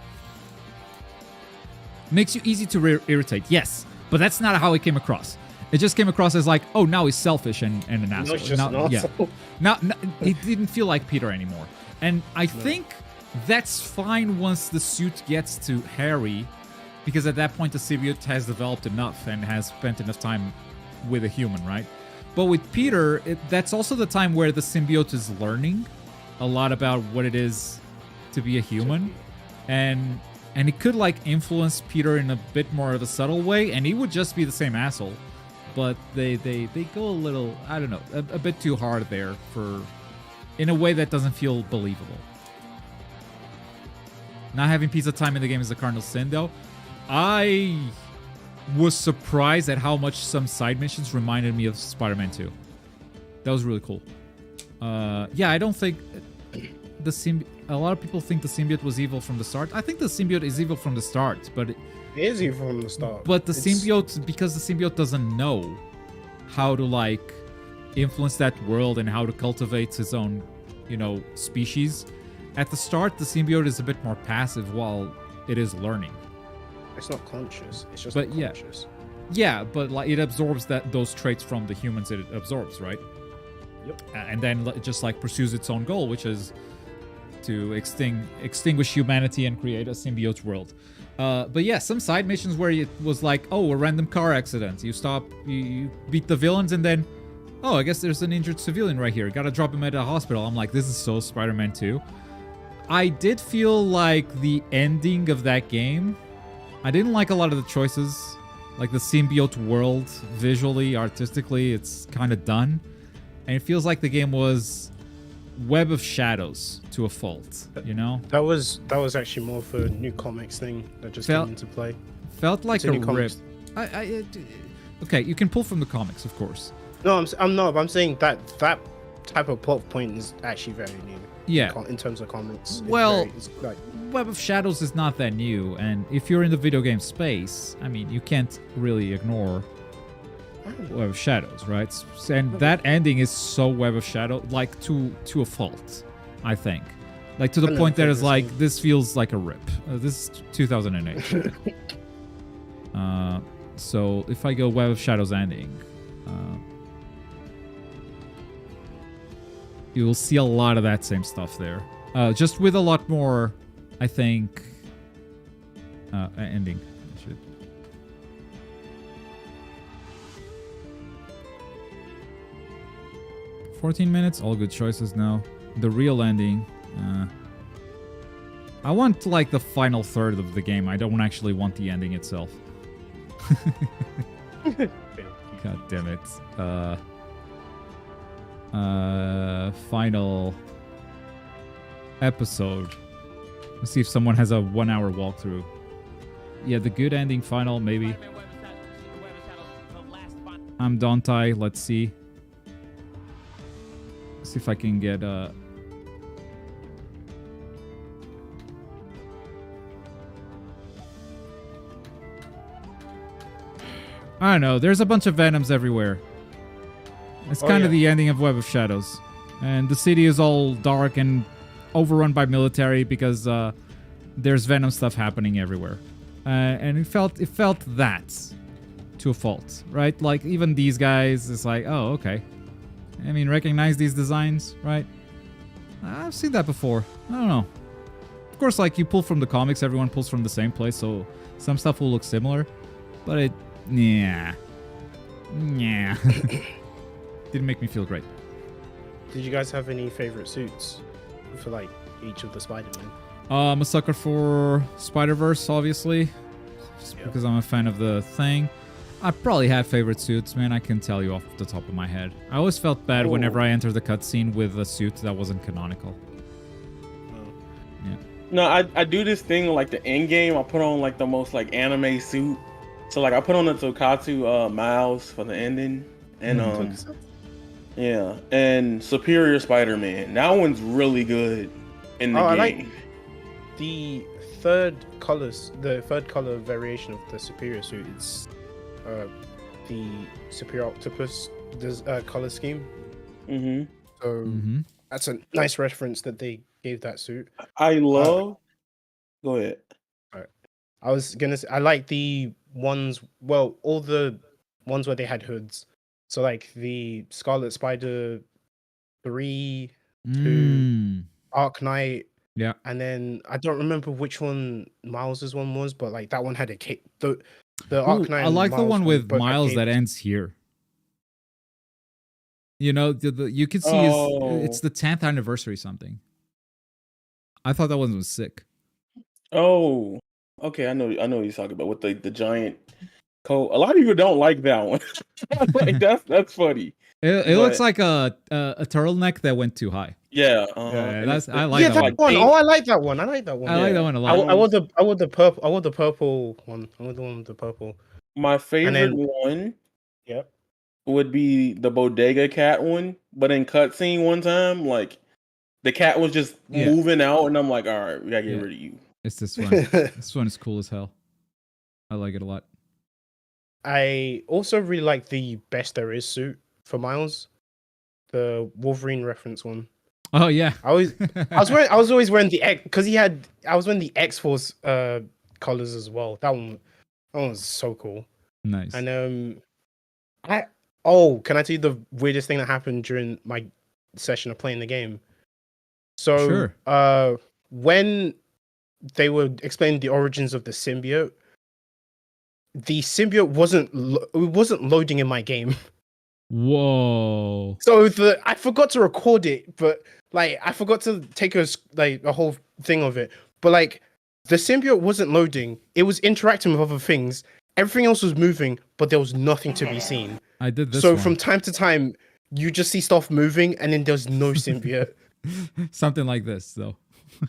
Makes you easy to irritate, yes, but that's not how it came across. It just came across as like, oh, now he's selfish and an asshole. No, it's just an asshole. Now, it didn't feel like Peter anymore. And I think that's fine once the suit gets to Harry, because at that point the symbiote has developed enough and has spent enough time with a human, right? But with Peter, that's also the time where the symbiote is learning a lot about what it is to be a human. And it could like influence Peter in a bit more of a subtle way, and he would just be the same asshole. But they go a little, I don't know, a bit too hard there in a way that doesn't feel believable. Not having pizza time in the game is a cardinal sin, though. I was surprised at how much some side missions reminded me of Spider-Man 2. That was really cool. Yeah, I don't think a lot of people think the symbiote was evil from the start. I think the symbiote is evil from the start, but It is evil from the start. But the symbiote, because the symbiote doesn't know how to like influence that world and how to cultivate his own, you know, species. At the start, the symbiote is a bit more passive while it is learning. It's not conscious. It's just But not yeah. conscious. Yeah, but like it absorbs those traits from the humans it absorbs, right? Yep. And then it just like pursues its own goal, which is to extinguish humanity and create a symbiote world. But yeah, some side missions where it was like, oh, a random car accident. You beat the villains, and then, oh, I guess there's an injured civilian right here. Gotta drop him at a hospital. I'm like, this is so Spider-Man 2. I did feel like the ending of that game, I didn't like a lot of the choices. Like the symbiote world, visually, artistically, it's kind of done. And it feels like the game was Web of Shadows to a fault, you know? That was actually more of a new comics thing that just came into play. Felt like It's a new rip. comics. Okay, you can pull from the comics, of course. No, I'm not. I'm saying that type of plot point is actually very new. Yeah. In terms of comics. Well, it's like, Web of Shadows is not that new, and if you're in the video game space, I mean, you can't really ignore Web of Shadows, right? And that ending is so Web of Shadow, like to a fault, I think. Like to the point that it's like, this feels like a rip. This is 2008. So if I go Web of Shadows ending, you will see a lot of that same stuff there. Just with a lot more, I think, ending. Shit. $14 minutes, all good choices now. The real ending. I want like the final third of the game. I don't actually want the ending itself. God damn it. Final episode. Let's see if someone has a 1 hour walkthrough. Yeah, the good ending final, maybe. I'm Dante. Let's see. See if I can get I don't know. There's a bunch of Venoms everywhere. It's kind of the ending of Web of Shadows. And the city is all dark and overrun by military because there's Venom stuff happening everywhere. And it felt that to a fault, right? Like even these guys, it's like, oh, okay. I mean, recognize these designs, right? I've seen that before. I don't know. Of course, like you pull from the comics, everyone pulls from the same place, so some stuff will look similar. But it, yeah. Didn't make me feel great. did you guys have any favorite suits for like each of the Spider-Man? I'm a sucker for Spider-Verse, obviously, just because I'm a fan of the thing. I probably had favorite suits, man. I can tell you off the top of my head. I always felt bad whenever I entered the cutscene with a suit that wasn't canonical. Yeah. No, I do this thing like the end game. I put on like the most like anime suit. So like I put on the Tokatsu Miles for the ending, and yeah, and Superior Spider-Man. That one's really good in the game. I like the third color variation of the Superior suit. It's the Superior Octopus color scheme. So that's a nice reference that they gave that suit. I love. Go ahead. Alright. I was gonna say I like the ones. Well, all the ones where they had hoods. So like the Scarlet Spider 3, 2, Arc Knight. Yeah. And then I don't remember which one Miles's one was, but like that one had a cape. The Arc Knight. I like the Miles one with both had Miles that capes. ends here. You know, you can see it's the 10th anniversary something. I thought that one was sick. Oh, okay. I know what you're talking about with the giant coat. A lot of people don't like that one. Like that's funny. It looks like a turtleneck that went too high. Yeah, I like Yeah, that that one. one. Oh, I like that one. I like that one. I like that one a lot. I wore the purple. I wore the purple one. I wore the one with the purple. My favorite one. Yep. Would be the Bodega Cat one, but in cutscene one time, like the cat was just moving out, and I'm like, all right, we gotta get rid of you. It's this one. This one is cool as hell. I like it a lot. I also really like the Best There Is suit for Miles, the Wolverine reference one. Oh yeah, I was always wearing the X because I was wearing the X-Force colors as well. That one was so cool. Nice. And can I tell you the weirdest thing that happened during my session of playing the game? So, when they were explaining the origins of the symbiote wasn't loading in my game. Whoa. So I forgot to record it, but like I forgot to take a whole thing of it. But like the symbiote wasn't loading. It was interacting with other things. Everything else was moving, but there was nothing to be seen. I did this. So from time to time, you just see stuff moving, and then there's no symbiote. Something like this, though.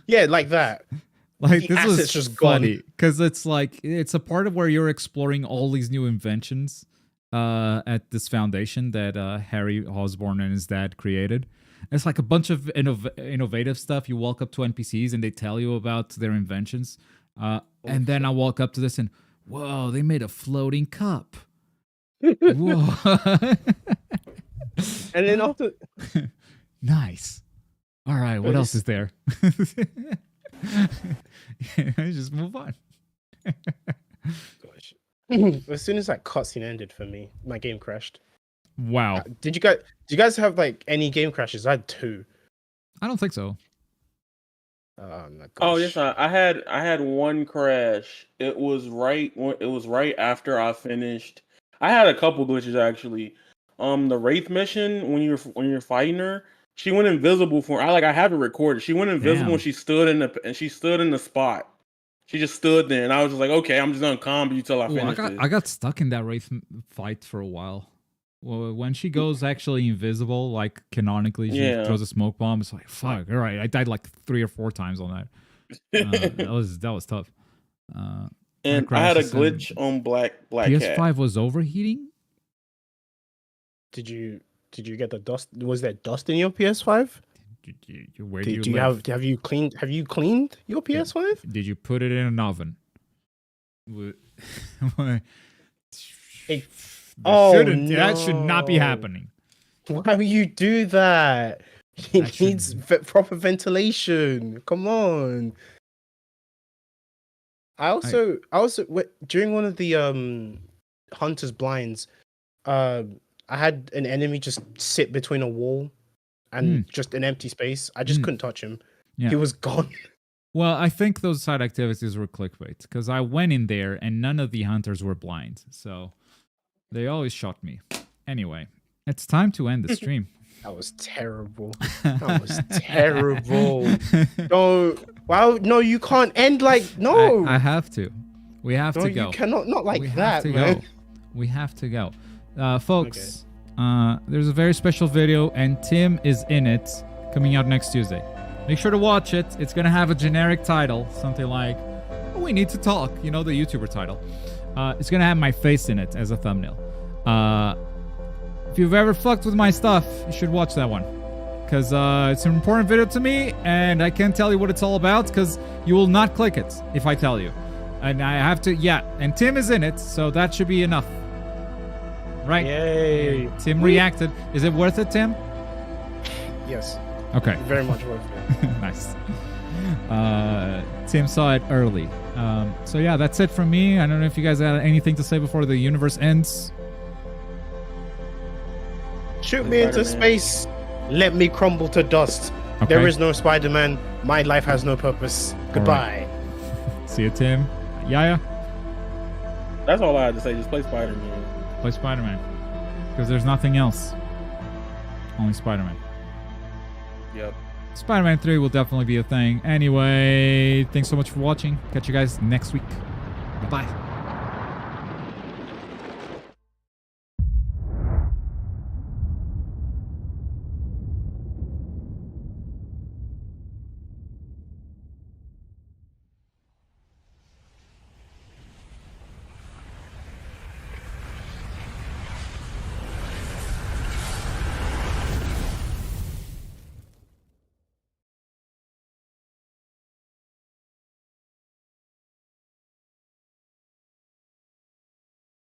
Yeah, like that. Like the this was just funny gone. because it's like it's a part of where you're exploring all these new inventions at this foundation that Harry Osborn and his dad created. It's like a bunch of innovative stuff. You walk up to NPCs and they tell you about their inventions, and then I walk up to this and whoa, they made a floating cup. Whoa. And then after nice. All right, what else is there? Just move on. Gosh. As soon as that cutscene ended for me, my game crashed. Wow. Did you guys have like any game crashes? I had 2. I don't think so. Oh my gosh. Oh yes, I had one crash. It was right after I finished. I had a couple glitches actually. The Wraith mission when you're fighting her, she went invisible for. I have it recorded. She went invisible when she stood in the spot. She just stood there, and I was just like, okay, I'm just gonna combo you till I finish this. I got stuck in that Wraith fight for a while. Well, when she goes actually invisible, like canonically, she throws a smoke bomb. It's like, fuck. All right, I died like 3 or 4 times on that. That was tough. And I had a glitch on Black PS5 Cat. was overheating. Did you get the dust? Was there dust in your PS5? Where do you live? Have you cleaned your PS5? Did you put it in an oven? That should not be happening. Why would you do that? It needs proper ventilation. Come on. I also during one of the hunter's blinds, I had an enemy just sit between a wall and just an empty space. I just couldn't touch him. Yeah. He was gone. Well, I think those side activities were clickbait because I went in there and none of the hunters were blind, so they always shot me. Anyway, it's time to end the stream. That was terrible. That was terrible. No, well, no, you can't end like no. I have to. We have to go. You cannot not like we that, have to man. go. We have to go, folks. Okay. There's a very special video, and Tim is in it, coming out next Tuesday. Make sure to watch it. It's gonna have a generic title, something like "We Need to Talk," you know, the YouTuber title. It's gonna have my face in it as a thumbnail. If you've ever fucked with my stuff, you should watch that one. Because it's an important video to me, and I can't tell you what it's all about, because you will not click it if I tell you. And I have to, yeah, and Tim is in it, so that should be enough. Right? Yay. Tim reacted. Is it worth it, Tim? Yes. Okay. Very much worth it. Nice. Tim saw it early. So yeah, that's it from me. I don't know if you guys have anything to say before the universe ends. Shoot me into space. Let me crumble to dust. Okay. There is no Spider-Man. My life has no purpose. Goodbye. See you, Tim. Yaya, That's all I had to say. Just play Spider-Man. play Spider-Man. Because there's nothing else. Only Spider-Man. Yep. Spider-Man 3 will definitely be a thing. Anyway, thanks so much for watching. Catch you guys next week. Bye-bye.